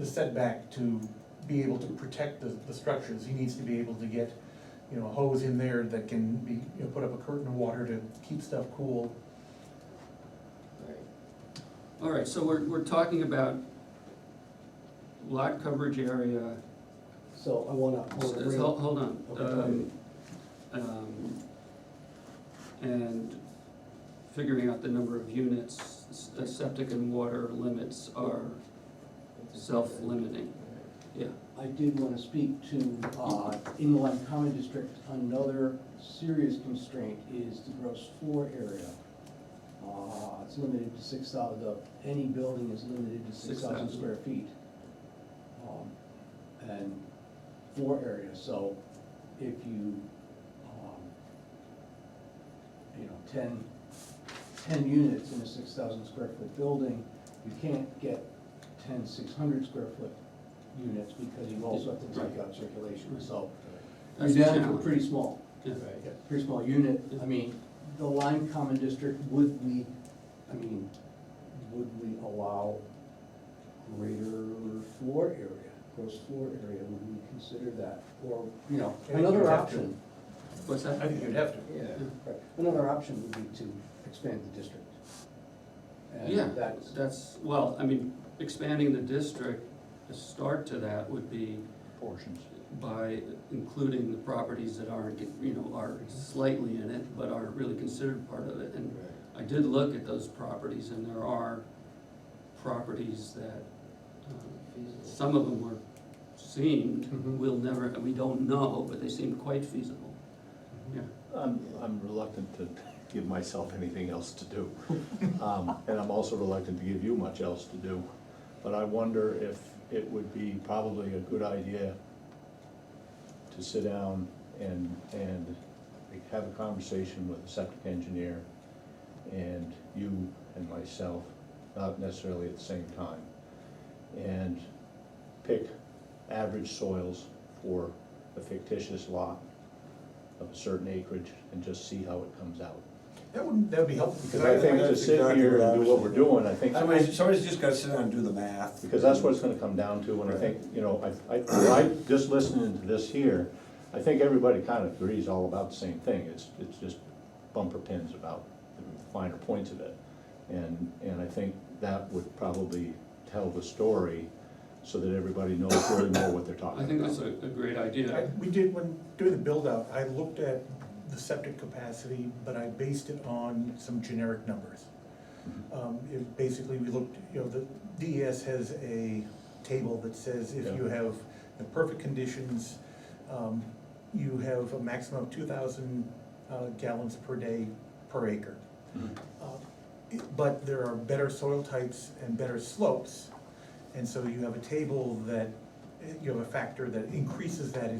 setback to be able to protect the structures. He needs to be able to get, you know, a hose in there that can be, you know, put up a curtain of water to keep stuff cool. Right. All right, so we're talking about lot coverage area. So I wanna bring up. Hold on. Okay, go ahead. And figuring out the number of units, septic and water limits are self-limiting. Yeah, I did want to speak to, in the Lyme Common District, another serious constraint is the gross floor area. It's limited to 6,000, any building is limited to 6,000 square feet. And floor area, so if you, you know, 10 units in a 6,000 square foot building, you can't get 10 600 square foot units because you also have to take out circulation, so That's you're a down to a challenge. pretty small, yeah. pretty small unit. I mean, the Lyme Common District, would we allow greater floor area, gross floor area, would we consider that? Or, you know, I think another you'd have to. option, What's that? I think you'd have to. Yeah. right, another option would be to expand the district. And Yeah, that's, well, I mean, expanding the district, the start to that would be Portions. by including the properties that aren't, you know, are slightly in it, but aren't really considered part of it. And I did look at those properties, and there are properties that, some of them were seemed, Mhm. we don't know, but they seemed quite feasible. Yeah. I'm reluctant to give myself anything else to do. And I'm also reluctant to give you much else to do. But I wonder if it would be probably a good idea to sit down and have a conversation with a septic engineer and you and myself, not necessarily at the same time, and pick average soils for a fictitious lot of a certain acreage and just see how it comes out. That would be helpful, Because I think to that's sit exactly here what I and do was what we're thinking. doing, I think, Somebody's just gotta sit down and do the math. because that's what it's gonna come down to, and I think, you know, I just listening to this here, I think everybody kind of agrees all about the same thing, it's just bumper pins about the finer points of it. And I think that would probably tell the story so that everybody knows really more what they're talking I about. think that's a great idea. We did, when doing the build-out, I looked at the septic capacity, but I based it on some generic numbers. Basically, we looked, you know, the DES has a table that says if you have the perfect conditions, you have a maximum of 2,000 gallons per day per acre. But there are better soil types and better slopes, and so you have a table that, you have a factor that increases that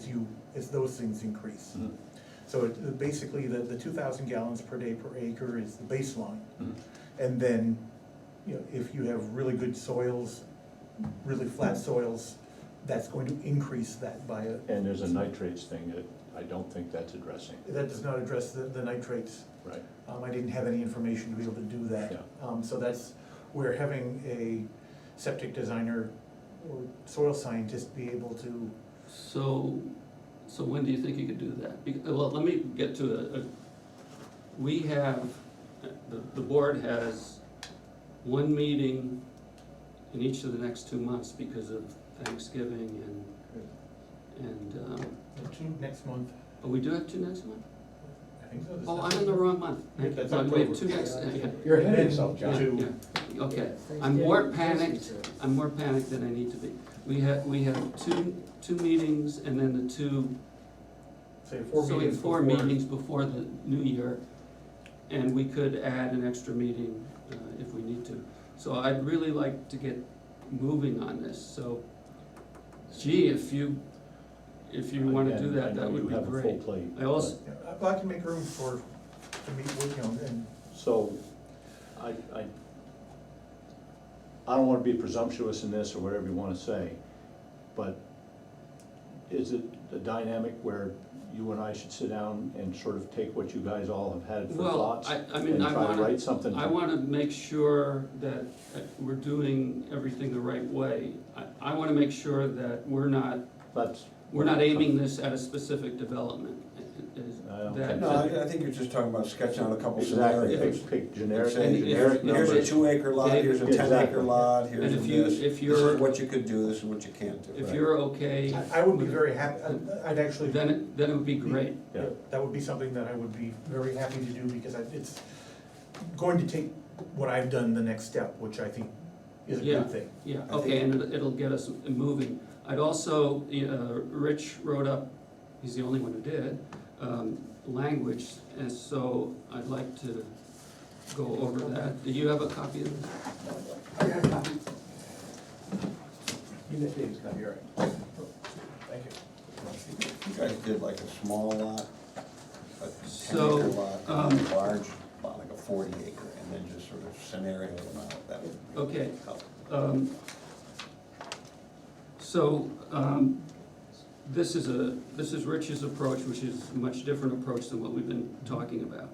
as those things increase. So basically, the 2,000 gallons per day per acre is the baseline. And then, you know, if you have really good soils, really flat soils, that's going to increase that by a. And there's a nitrates thing that I don't think that's addressing. That does not address the nitrates. Right. I didn't have any information to be able to do that. Yeah. So that's where having a septic designer or soil scientist be able to. So when do you think you could do that? Well, let me get to we have, the board has one meeting in each of the next 2 months because of Thanksgiving and, Two next month, oh, we do have 2 next month? I think so. Oh, I'm in the wrong month. Yeah, that's No, we have October. 2 next, yeah. You're ahead of And yourself, then John. two- Yeah, okay, I'm more panicked than I need to be. We have two meetings and then the two, Say four so we meetings have 4 before. meetings before the new year. And we could add an extra meeting if we need to. So I'd really like to get moving on this, so gee, if you wanna do Again, I that, know that would you be have a full great. plate, I also, Yeah, I can make room to meet with, you know, and So, I don't wanna be presumptuous in this, or whatever you wanna say, but is it a dynamic where you and I should sit down and sort of take what you guys all have had for well, thoughts? I mean, And I try to wanna, write something? I wanna make sure that we're doing everything the right way. I wanna make sure that we're not That's. aiming this at a specific development. I don't That- think No, I think you're just talking about sketching out a couple Exactly, scenarios. pick generic, And say, generic here's a numbers. 2 acre lot, here's a 10 Exactly. acre lot, here's And a if you- this, if this you're- is what you could do, this is what you can't do. If you're okay, I would be very happy, I'd actually. then it would be great. Yeah. That would be something that I would be very happy to do, because it's going to take what I've done the next step, which I think is a Yeah. good thing. Yeah, I okay, think- and it'll get us moving. I'd also, Rich wrote up, he's the only one who did, language, and so I'd like to go over that. Do you have a copy of this? I got a copy. You let Dave's copy, all right. Thank you. You guys did like a small lot, a 10 So, acre lot, and a large lot, like a 40 acre, and then just sort of scenario them out, that would be Okay. helpful. This is Rich's approach, which is a much different approach than what we've been talking about.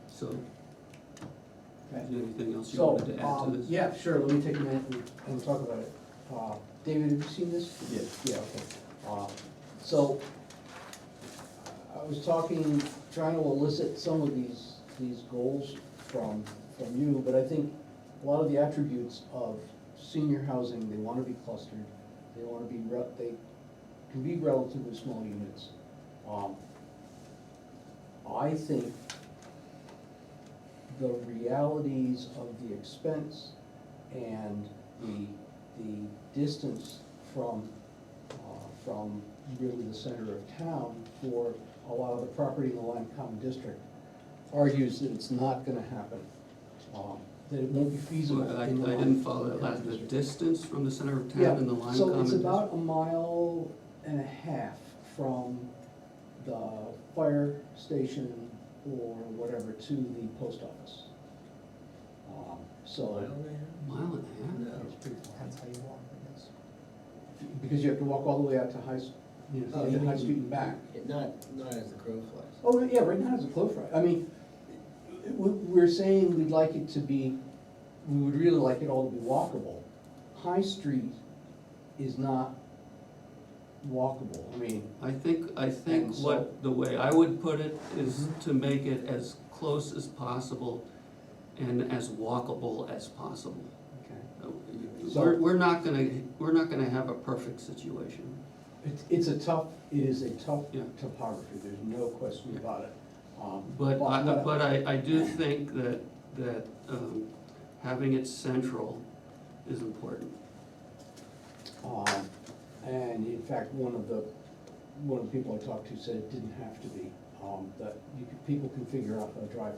So, Okay. is there anything else you So, wanted to add to this? yeah, sure, let me take a minute and talk about it. David, have you seen this? Yes. Yeah, okay. So, I was trying to elicit some of these goals from you, but I think a lot of the attributes of senior housing, they wanna be clustered, they wanna be, they can be relatively small units. I think the realities of the expense and the distance from from really the center of town for a lot of the property in the Lyme Common District argues that it's not gonna happen, that it won't be feasible Well, I in the Lyme didn't follow that Common last, the District. distance from the center of Yeah, town in the Lyme so Common it's District? about 1.5 miles from the fire station or whatever to the post office. So, Mile and a half? No. It's pretty, depends how you walk, I guess. because you have to walk all the way out to Oh, you High mean- Street and back. Not as the crow flies. Oh, yeah, right now it's a close ride. I mean, we're saying we'd like it to be, we would really like it all to be walkable. High Street is not walkable. I mean, I think And so- what, the way I would put it is Mhm. to make it as close as possible and as walkable as possible. okay. So- We're not gonna have a perfect situation. It is a tough Yeah. topography, there's no question about it. But what- I do think that having it central is important. And in fact, one of the people I talked to said it didn't have to be, that people can figure out how to drive.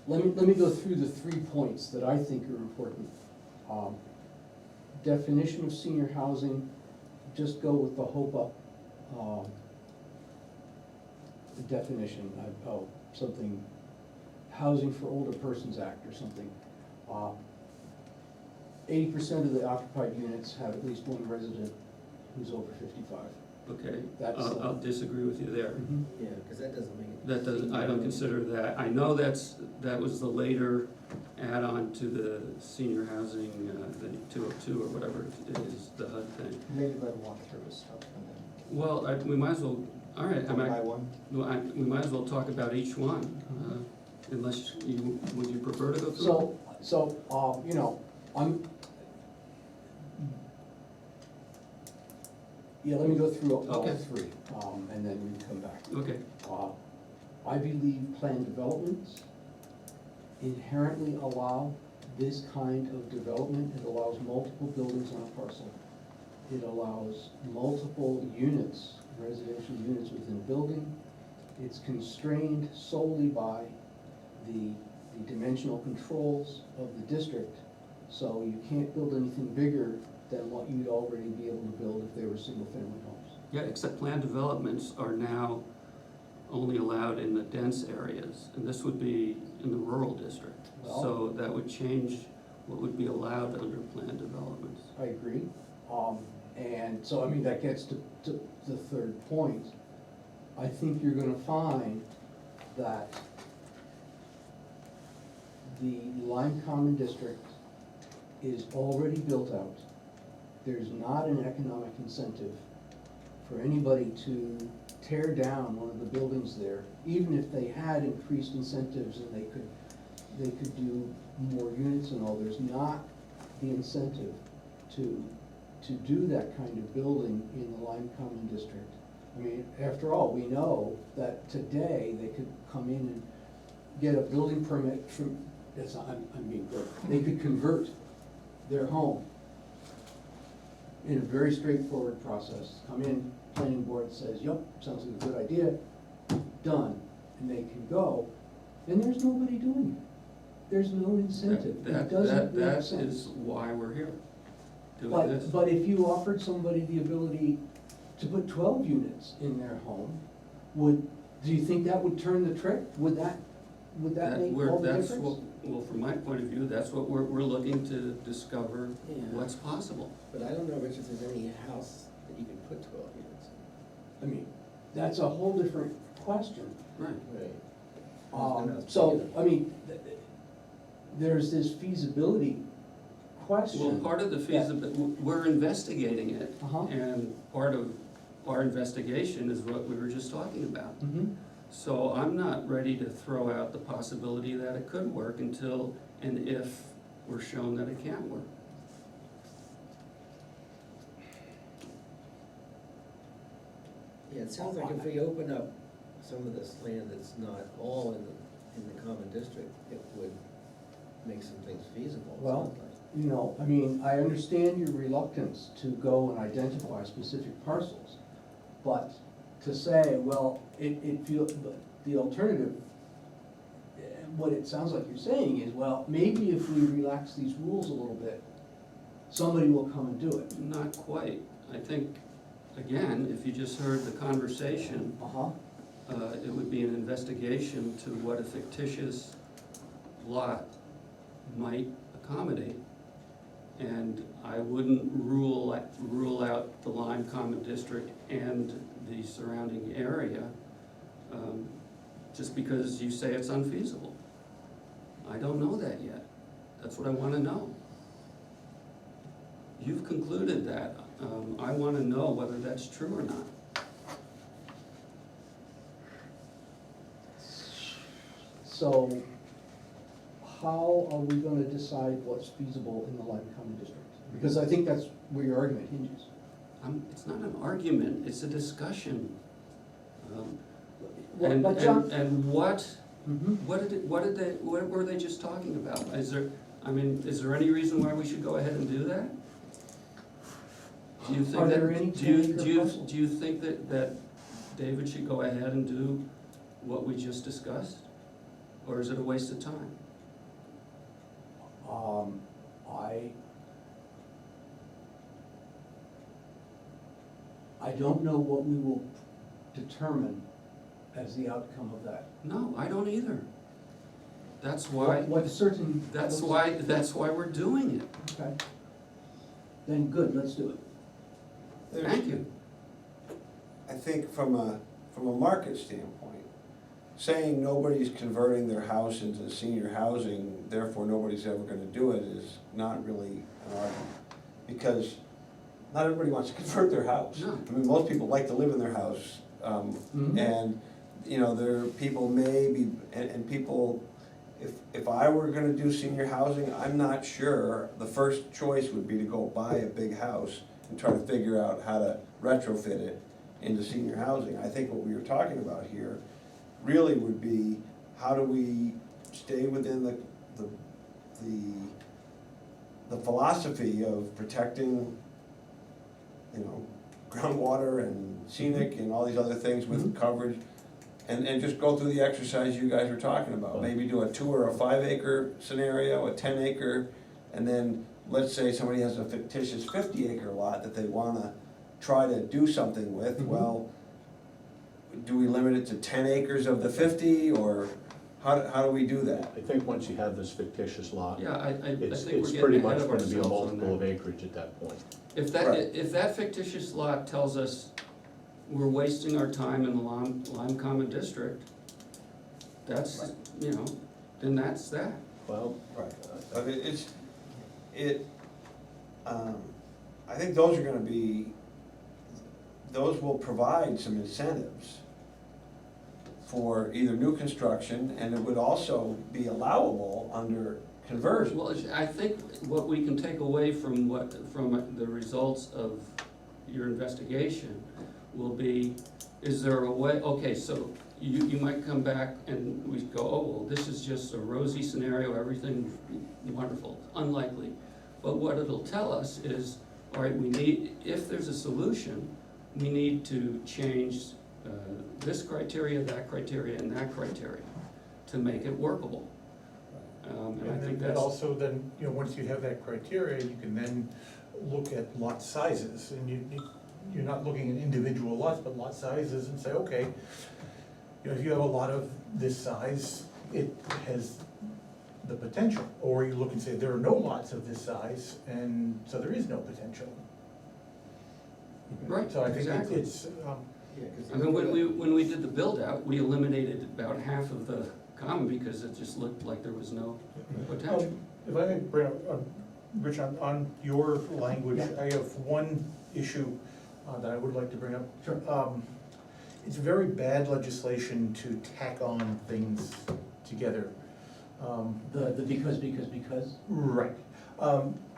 Let me go through the 3 points that I think are important. Definition of senior housing, just go with the HOPA, definition, something, Housing for Older Persons Act or something. 80% of the occupied units have at least one resident who's over 55. Okay, That's- I'll disagree with you there. Yeah, because that doesn't make it. That doesn't, I don't consider that, I know that was the later add-on to the senior housing, the 202 or whatever it is, the HUD thing. Maybe let him walk through his stuff and then. Well, we might as well, all right, One by one? we might as well talk about each one, unless would you prefer to go through? So, you know, let me go through all Okay. three, and then we can come back. Okay, I believe planned developments inherently allow this kind of development. It allows multiple buildings on a parcel. It allows multiple units, residential units within a building. It's constrained solely by the dimensional controls of the district. So you can't build anything bigger than what you'd already be able to build if they were single-family homes. yeah, except planned developments are now only allowed in the dense areas, and this would be in the rural district. Well- So that would change what would be allowed under planned developments. I agree. And so, I mean, that gets to the third point. I think you're gonna find that the Lyme Common District is already built out. There's not an economic incentive for anybody to tear down one of the buildings there, even if they had increased incentives and they could do more units and all. There's not the incentive to do that kind of building in the Lyme Common District. I mean, after all, we know that today they could come in and get a building permit from, I'm being good, they could convert their home in a very straightforward process. Come in, planning board says, yep, sounds like a good idea, done, and they can go, and there's nobody doing it. There's no incentive, it doesn't make That sense. is why we're here, doing this. But if you offered somebody the ability to put 12 units in their home, do you think that would turn the trick? Would that make all the difference? Well, from my point of view, that's what we're looking to discover, Yeah. what's possible. But I don't know, Rich, if there's any house that you can put 12 units I mean, that's a whole different question. Right. in. Right. So, I mean, there's this feasibility question. Well, part of the feasibility, we're investigating it, Uh-huh. and part of our investigation is what we were just talking about. Mhm. So I'm not ready to throw out the possibility that it could work until and if we're shown that it can't work. Yeah, it sounds like if we open up some of this land that's not all in the common district, it would make some things feasible. it Well, sounds like. You know, I mean, I understand your reluctance to go and identify specific parcels, But to say, well, it feels, the alternative, what it sounds like you're saying is, well, maybe if we relax these rules a little bit, somebody will come and do it. Not quite. I think, again, if you just heard the conversation, Uh-huh. it would be an investigation to what a fictitious lot might accommodate. And I wouldn't rule out the Lyme Common District and the surrounding area, just because you say it's unfeasible. I don't know that yet. That's what I wanna know. You've concluded that. I wanna know whether that's true or not. So how are we gonna decide what's feasible in the Lyme Common District? Because I think that's where your argument hinges. It's not an argument, it's a discussion. Well, And, but John- and what Mhm. what were they just talking about? Is there any reason why we should go ahead and do that? Do you think Are that, there any do you, 10-acre do you, parcels? do you think that David should go ahead and do what we just discussed? Or is it a waste of time? I don't know what we will determine as the outcome of that. No, I don't either. That's why, What certain. that's why we're doing it. Okay. Then good, let's do it. Thank you. I think from a market standpoint, saying nobody's converting their house into senior housing, therefore nobody's ever gonna do it, is not really an argument. Because not everybody wants to convert their house. No. I mean, most people like to live in their house, Mhm. and, you know, there, people may be, and people, if I were gonna do senior housing, I'm not sure, the first choice would be to go buy a big house and try to figure out how to retrofit it into senior housing. I think what we were talking about here really would be, how do we stay within the philosophy of protecting, you know, groundwater and scenic and all these other things with coverage, and just go through the exercise you guys were talking about. Maybe do a 2 or a 5 acre scenario, a 10 acre, and then let's say somebody has a fictitious 50 acre lot that they wanna try to do something with. Well, do we limit it to 10 acres of the 50, or how do we do that? I think once you have this fictitious lot, Yeah, I think we're it's getting pretty ahead much of gonna be a ourselves on multiple of that. acreage at that point. Right. If that fictitious lot tells us we're wasting our time in the Lyme Common District, that's, you know, then that's that. Well, Right, I mean, I think those are gonna be, those will provide some incentives for either new construction, and it would also be allowable under conversion. Well, I think what we can take away from the results of your investigation will be, is there a way, okay, so you might come back and we go, oh, well, this is just a rosy scenario, everything's wonderful, unlikely. But what it'll tell us is, all right, we need, if there's a solution, we need to change this criteria, that criteria, and that criteria to make it workable. And I And think then that's. also then, you know, once you have that criteria, you can then look at lot sizes, and you're not looking at individual lots, but lot sizes, and say, okay, you know, if you have a lot of this size, it has the potential. Or you look and say, there are no lots of this size, and so there is no potential. Right, So I think exactly. it's, Yeah, 'cause I mean, when we did the build-out, we eliminated about half of the common because it just looked like there was no potential. If I may bring up, Rich, on your language, Yeah. I have one issue that I would like to bring up. Sure. It's very bad legislation to tack on things together. The because. Right.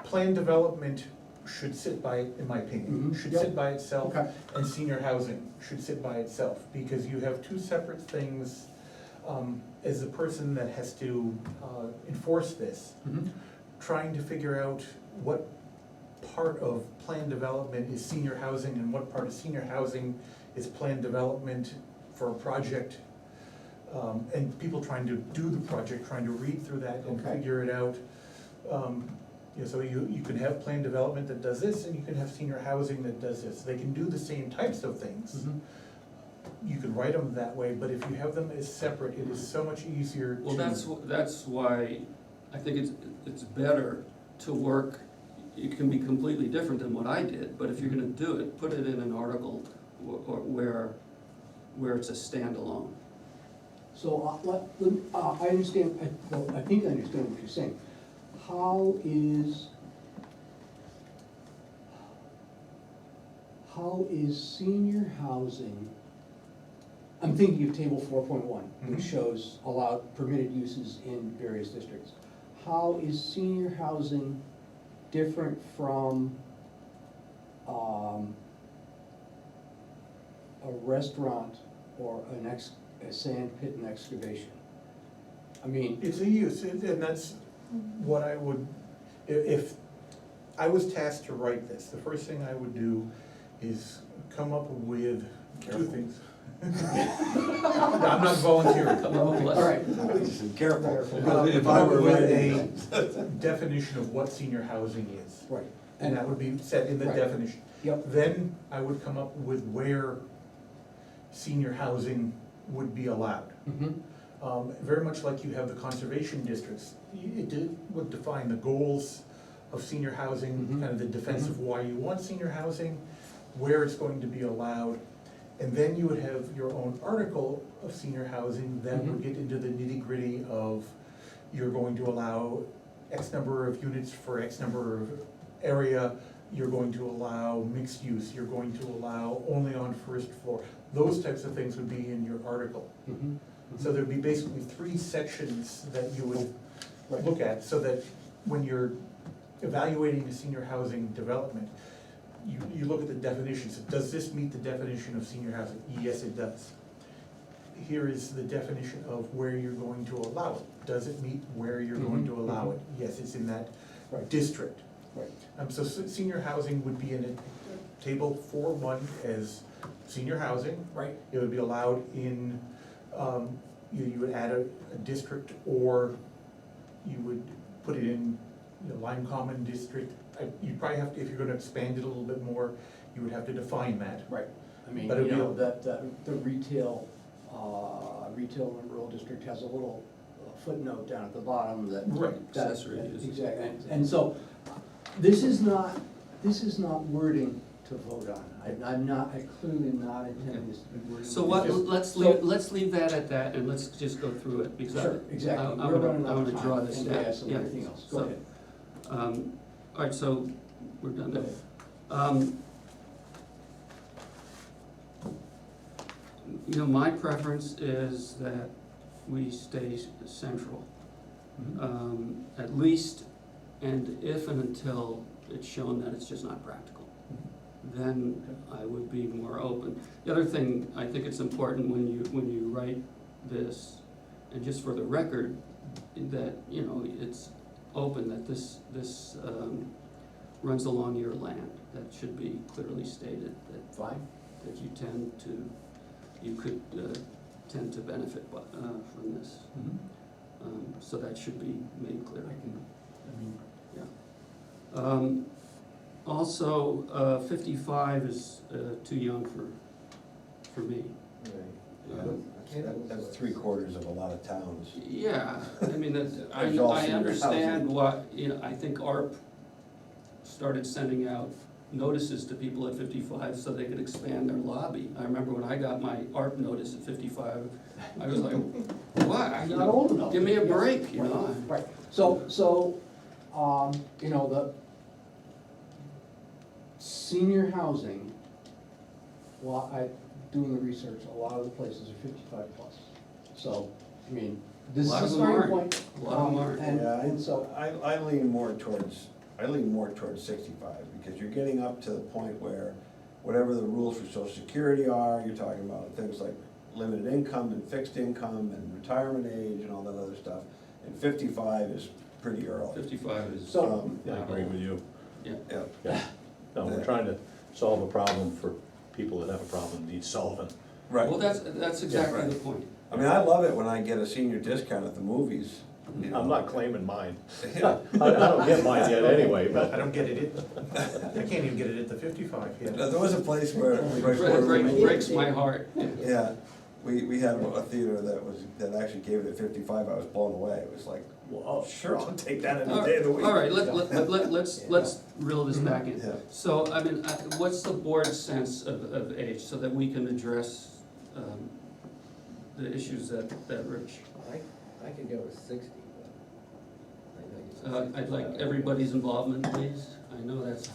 Plan development should sit by, in my opinion, Mhm. should Yep. sit by itself. Okay. And senior housing should sit by itself, because you have two separate things. As the person that has to enforce this, trying to figure out what part of plan development is senior housing and what part of senior housing it's planned development for a project, and people trying to do the project, trying to read through that and Okay. figure it out. So you can have planned development that does this, and you can have senior housing that does this. They can do the same types of things. Mm-hmm. You can write them that way, but if you have them as separate, it is so much easier to. Well, that's why I think it's better to work, it can be completely different than what I did, but if you're gonna do it, put it in an article where it's a standalone. So, I understand, I think I understand what you're saying. How is senior housing, I'm thinking of table 4.1, which Mhm. shows allowed permitted uses in various districts. How is senior housing different from a restaurant or a sand pit and excavation? I mean, It's a use, and that's what I would, if I was tasked to write this, the first thing I would do is come up with two things. I'm not volunteering. all right, Careful, Come if I were up with writing. a definition of what senior housing is, right. and that would be set in the Right. definition. Yep. Then I would come up with where senior housing would be allowed. Very much like you have the conservation districts, would define the goals of senior housing, Mhm. kind of the defense of why you want senior housing, where it's going to be allowed. And then you would have your own article of senior housing that would Mhm. get into the nitty-gritty of, you're going to allow X number of units for X number of area, you're going to allow mixed use, you're going to allow only on first floor. Those types of things would be in your article. So there'd be basically 3 sections that you would Right. look at, so that when you're evaluating a senior housing development, you look at the definitions. Does this meet the definition of senior housing? Yes, it does. Here is the definition of where you're going to allow it. Does it meet where you're going to allow it? Yes, it's in that Right. district. Right. So senior housing would be in a table 4.1 as senior housing. Right. It would be allowed in, you would add a district, or you would put it in, Lyme Common District. You'd probably have to, if you're gonna expand it a little bit more, you would have to define that. Right, I mean, But it'd you be know, a- the retail and rural district has a little footnote down at the bottom that. Right. that- Accessory use. Exactly, and so, this is not wording to vote on. I clearly am not intending this to be wording. So what, Just- let's leave that at that, and let's just go through it, because Sure, exactly, I'm we're running gonna out of draw time, this and down. we have some Yeah. everything else, go So, ahead. All right, so we're done Go now. ahead. My preference is that we stay central. At least, and if and until it's shown that it's just not practical, then I would be more open. The other thing, I think it's important when you write this, and just for the record, that, it's open, that this runs along your land. That should be clearly stated, that Fine. that you could tend to benefit from this. So that should be made clear. Also, 55 is too young for me. That's 3/4 of a lot of towns. Yeah, I mean, I There's also understand housing. what, I think ARP started sending out notices to people at 55 so they could expand their lobby. I remember when I got my ARP notice at 55, I was like, what? You're not old enough. Give me a Yeah. break, Right, so, the senior housing, doing the research, a lot of the places are 55 plus. So, I mean, this is A lot a of them starting aren't. point. A lot of them aren't. And so, I lean more towards 65, because you're getting up to the point where whatever the rules for social security are, you're talking about things like limited income and fixed income and retirement age and all that other stuff. And 55 is pretty early. 55 is. So- I agree with you. Yeah. Yeah. Yeah, no, we're trying to solve a problem for people that have a problem need solving. Right. Well, that's exactly right. the point. I mean, I love it when I get a senior discount at the movies. You know. I'm not claiming mine. Yeah. I don't get mine yet anyway, I but. don't get it, I can't even get it at the 55 yet. There was a place where, Breaks my heart. yeah, we had a theater that actually gave it at 55, I was blown away. It was like, well, sure, I'll take that any day of the week. All right, let's reel this back in. Yeah. So, I mean, what's the board's sense of age, so that we can address the issues that Rich? I could go with 60, but I know you said I'd like 65. everybody's involvement, please. I know that's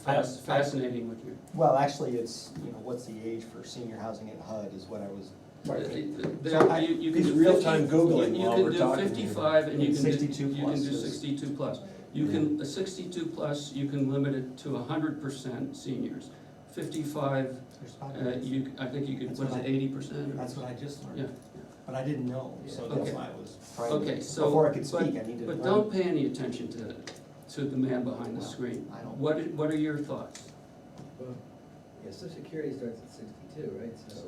fascinating what you're. Well, actually, it's, what's the age for senior housing in HUD is what I was. You can He's do real-time 50 Googling you while can we're do talking. 55 and you can do, 62 you can plus do is- 62 plus. You can, a 62 plus, you can limit it to 100% seniors. 55, I think you could, That's what is what it, 80%? That's what I just learned. Yeah, But I didn't know, so that's Okay. why I was trying okay, to, so. before I could speak, but- I needed to learn. But don't pay any attention to the man behind the Well, screen. I don't. What are your thoughts? Well, yeah, social security starts at 62, right, so.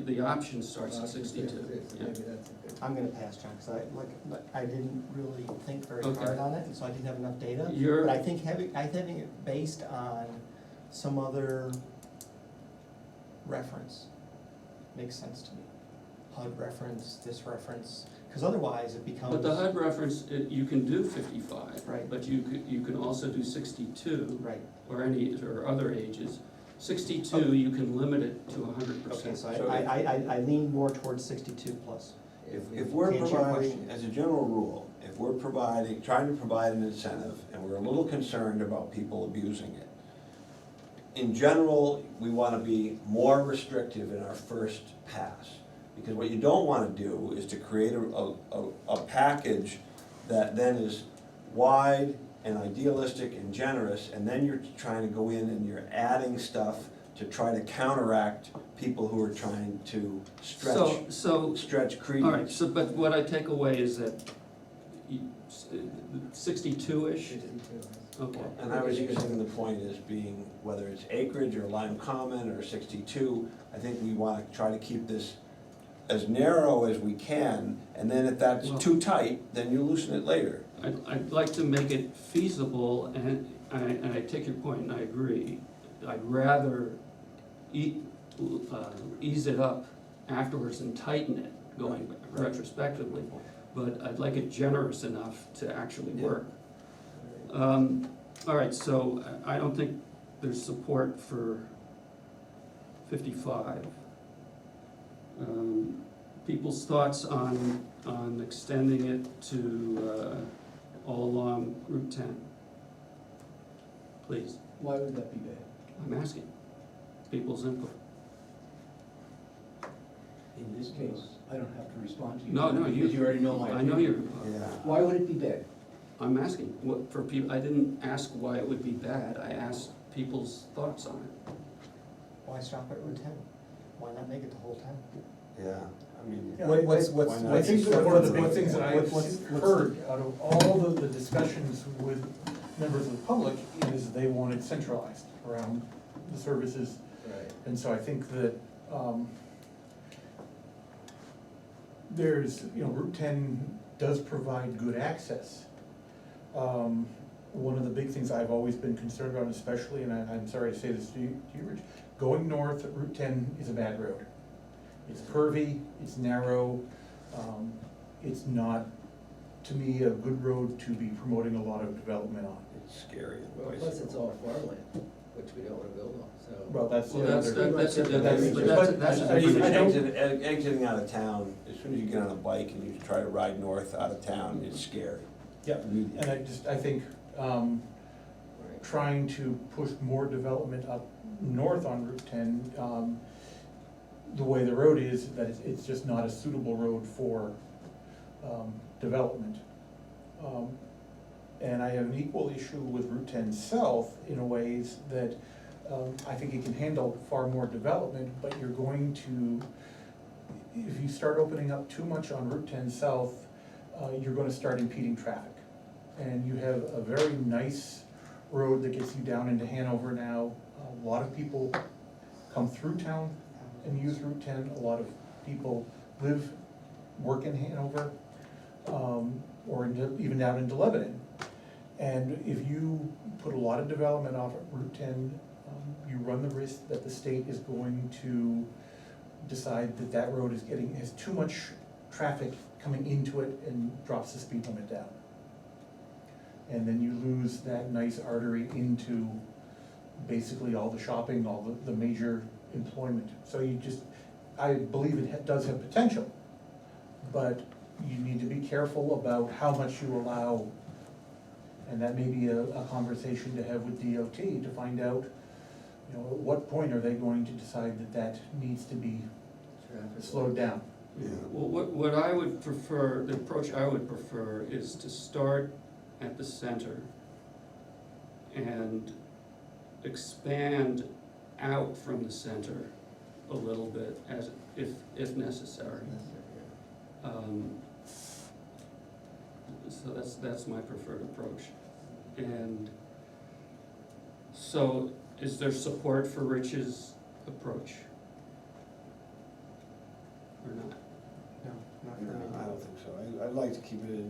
The option starts at 62, So yeah. maybe that's a good. I'm gonna pass, John, because I didn't really think very Okay. hard on it, and so I didn't have enough data. You're, But I think having it based on some other reference makes sense to me. HUD reference, this reference, because otherwise it becomes. but the HUD reference, you can do 55. Right. But you can also do 62. Right, Or or other ages. 62, you can limit it to 100%. okay, so I lean more towards 62 plus. If we're To answer your providing, question. as a general rule, if we're trying to provide an incentive, and we're a little concerned about people abusing it, in general, we wanna be more restrictive in our first pass. Because what you don't wanna do is to create a package that then is wide and idealistic and generous, and then you're trying to go in and you're adding stuff to try to counteract people who are trying to stretch credence. All right, so, but what I take away is that 62-ish? 62, Okay. And I was using the point as being, whether it's acreage or Lyme Common or 62, I think we wanna try to keep this as narrow as we can, and then if that's Well- too tight, then you loosen it later. I'd like to make it feasible, and I take your point, and I agree. I'd rather ease it up afterwards and tighten it going retrospectively, but I'd like it generous enough to actually Yeah. work. All right, so I don't think there's support for 55. People's thoughts on extending it to all along Route 10? Please, Why would that be bad? I'm asking, people's input. In this case, I don't have to respond to you. No, Because you already know my I know opinion. you're, Yeah. Why would it be bad? I'm asking, what, for people, I didn't ask why it would be bad, I asked people's thoughts on it. Why stop at Route 10? Why not make it the whole 10? Yeah, I mean. What's why not? I think one of the big things that I've what's- heard out of all the discussions with members of the public is they want it centralized around the services. Right. And so I think that, there's, Route 10 does provide good access. One of the big things I've always been concerned about, especially, and I'm sorry to say this to you, Rich, going north at Route 10 is a bad road. It's curvy, it's narrow, it's not, to me, a good road to be promoting a lot of development on. It's scary. in Well, places. plus it's all farmland, which we don't wanna build on, so. Well, that's. Well, that's a that's- different, but that's a I mean, different I issue. don't- Exiting out of town, as soon as you get on a bike and you try to ride north out of town, it's scary. Yeah, Immediately. and I think, Right. trying to push more development up north on Route 10, the way the road is, that it's just not a suitable road for, development. And I have an equal issue with Route 10 South in a ways that, I think it can handle far more development, but you're going to, if you start opening up too much on Route 10 South, you're gonna start impeding traffic. And you have a very nice road that gets you down into Hanover now. A lot of people come through town and use Route 10. A lot of people live, work in Hanover, or even down into Lebanon. And if you put a lot of development off at Route 10, you run the risk that the state is going to decide that that road has too much traffic coming into it and drops the speed limit down. And then you lose that nice artery into basically all the shopping, all the major employment. So I believe it does have potential, but you need to be careful about how much you allow. And that may be a conversation to have with DOT to find out, at what point are they going to decide that needs to be slowed down? Well, what I would prefer, the approach I would prefer is to start at the center and expand out from the center a little bit if necessary. So that's my preferred approach. And so is there support for Rich's approach? Or not? No, not for No, me. I don't think so. I'd like to keep it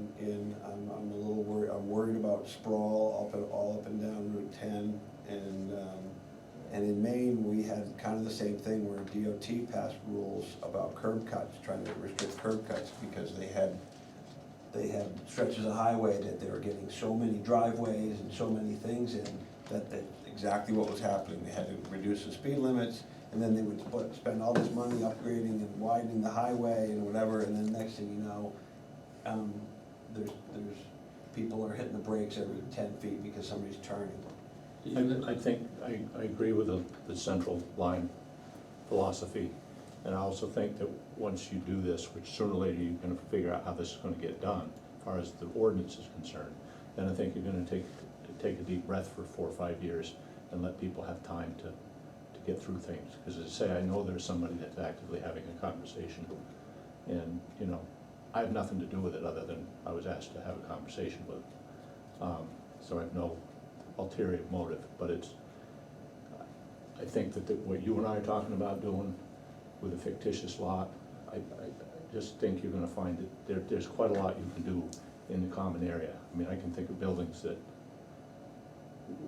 I'm a little worried, I'm worried about sprawl all up and down Route 10. And in Maine, we had kind of the same thing where DOT passed rules about curb cuts, trying to restrict curb cuts because they had stretches of highway that they were getting so many driveways and so many things in that exactly what was happening. They had to reduce the speed limits, and then they would spend all this money upgrading and widening the highway and whatever, and then next thing you know, there's people are hitting the brakes every 10 feet because somebody's turning. I think, I agree with the central line philosophy. And I also think that once you do this, which sooner or later you're gonna figure out how this is gonna get done, as far as the ordinance is concerned, then I think you're gonna take a deep breath for 4 or 5 years and let people have time to get through things. Because as I say, I know there's somebody that's actively having a conversation. And, I have nothing to do with it other than I was asked to have a conversation with them. So I have no ulterior motive, but I think that what you and I are talking about doing with a fictitious lot, I just think you're gonna find that there's quite a lot you can do in the common area. I mean, I can think of buildings that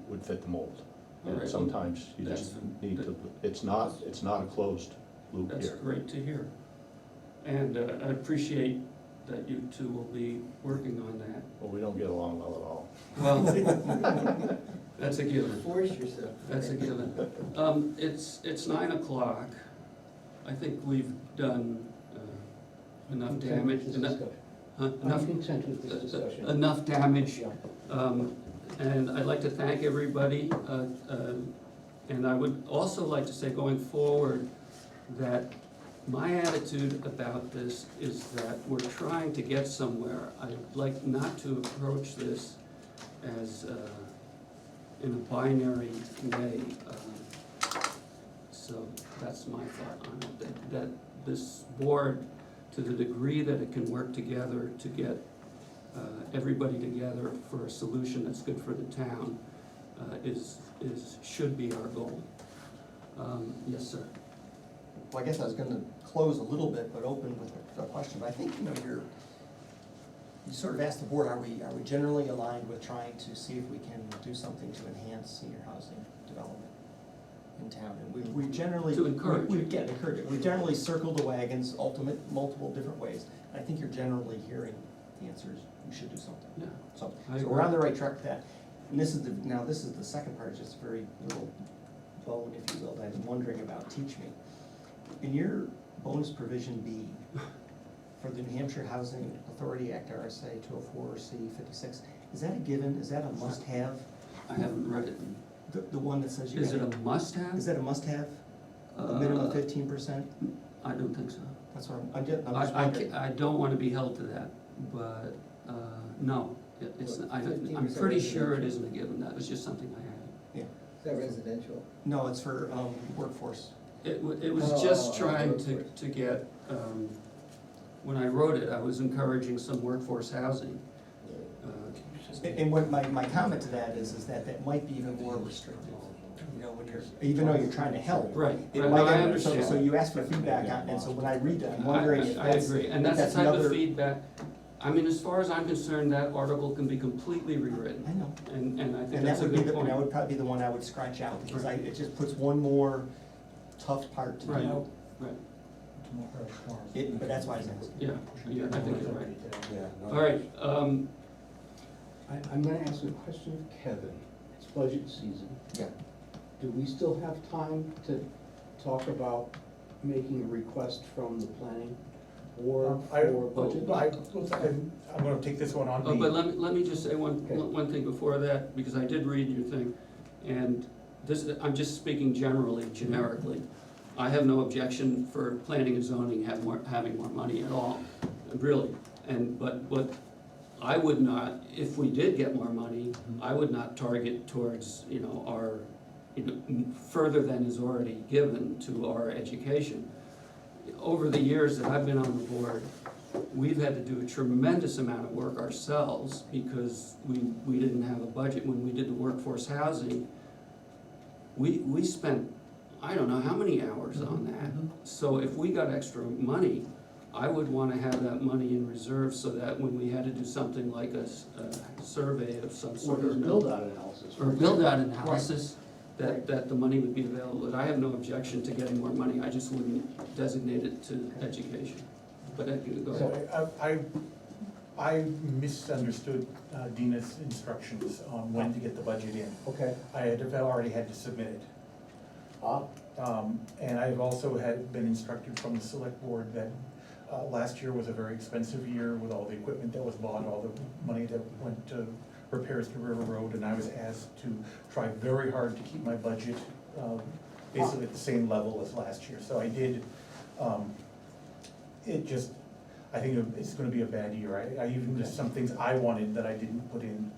would fit the mold. All And right, sometimes you well, just need to, it's not a closed loop That's here. great to hear. And I appreciate that you two will be working on that. Well, we don't get along well at all. Well, that's a given. Force yourself. That's a given. It's 9 o'clock. I think we've done enough damage. I'm content with this discussion. Enough damage. Yeah. And I'd like to thank everybody. And I would also like to say going forward that my attitude about this is that we're trying to get somewhere. I'd like not to approach this as in a binary way. So that's my thought on it, that this board, to the degree that it can work together to get everybody together for a solution that's good for the town, should be our goal. Yes, sir. Well, I guess I was gonna close a little bit, but open with a question. I think, you sort of asked the board, are we generally aligned with trying to see if we can do something to enhance senior housing development in town? And we generally. To encourage it. Encourage it. We generally circle the wagons, multiple different ways. And I think you're generally hearing the answers, we should do something. Yeah. So I we're on the agree. right track with that. And this is the second part, just a very little bone, if you will, that I'm wondering about. Teach me. In your bonus provision B, for the New Hampshire Housing Authority Act, RSA 204C56, is that a given, is that a must-have? I haven't read it. The one that says you Is it gotta- a must-have? Is that a must-have? A minimum of 15%? I don't think so. That's what I'm just I wondering. don't want to be held to that, but, no, it's, I'm 15% pretty sure it residential. isn't a given, that was just something I had. Yeah. Is that residential? No, it's for workforce. It was just Oh, trying workforce. to get, when I wrote it, I was encouraging some workforce housing. And what my comment to that is that might be even more restrictive. know, when you're, even though you're trying to help. Right, It right, might no, I get- understand. So you ask for feedback on, and so when I read that, I'm wondering if I that's. agree, and if that's the type of another- feedback, I mean, as far as I'm concerned, that article can be completely rewritten. I know. And I think And that that's a would be good the, point. that would probably be the one I would scratch out, because it just puts one more tough part to Right. do. Right, But that's why I was asking. yeah, I think you're right. Yeah. no. All right, I'm gonna ask a question of Kevin. It's budget season. Yeah. Do we still have time to talk about making a request from the planning board for budget? I'm gonna take this one on me. but let me just say Okay. one thing before that, because I did read your thing, and this, I'm just speaking generally, generically. I have no objection for planning and zoning having more money at all, really. But I would not, if we did get more money, I would not target towards, our, further than is already given to our education. Over the years that I've been on the board, we've had to do a tremendous amount of work ourselves because we didn't have a budget. When we did the workforce housing, we spent, I don't know how many hours on that. So if we got extra money, I would wanna have that money in reserve so that when we had to do something like a survey of some Or sort. does build-out analysis? Or build-out analysis, that the money would be available. And I have no objection to getting more money, I just wouldn't designate it to education. But I can go ahead. I misunderstood Dina's instructions on when to get the budget in. Okay. I've already had to submit it. And I've also been instructed from the select board that last year was a very expensive year with all the equipment that was bought, all the money that went to repairs to River Road, and I was asked to try very hard to keep my budget basically at the same level as last year. So I did, I think it's gonna be a bad year. I even, just some things I wanted that I didn't put in,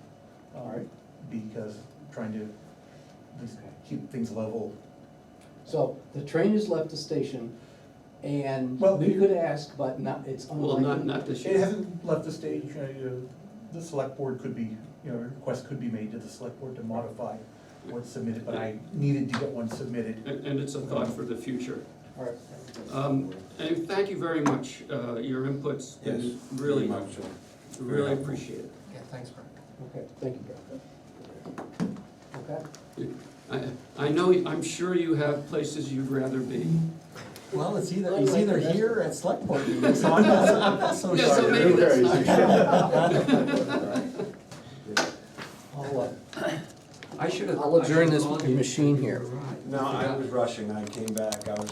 because trying to at least keep things level. So the train has left the station, and Well, we could ask, but it's Well, unlikely. not this It year. hasn't left the stage, the select board could be, a request could be made to the select board to modify what's submitted, but I needed to get one submitted. And it's a thought for the future. All right. And thank you very much, your input's Yes, been very really, much so. really appreciate it. Yeah, thanks, Brian. Okay, thank you, Brad. Okay? I know, I'm sure you have places you'd rather be. Well, he's either here or at select board meeting, so I'm not so Yeah, so sure. maybe that's not. I should have. I'll adjourn this machine here. No, I was rushing, I came back, I was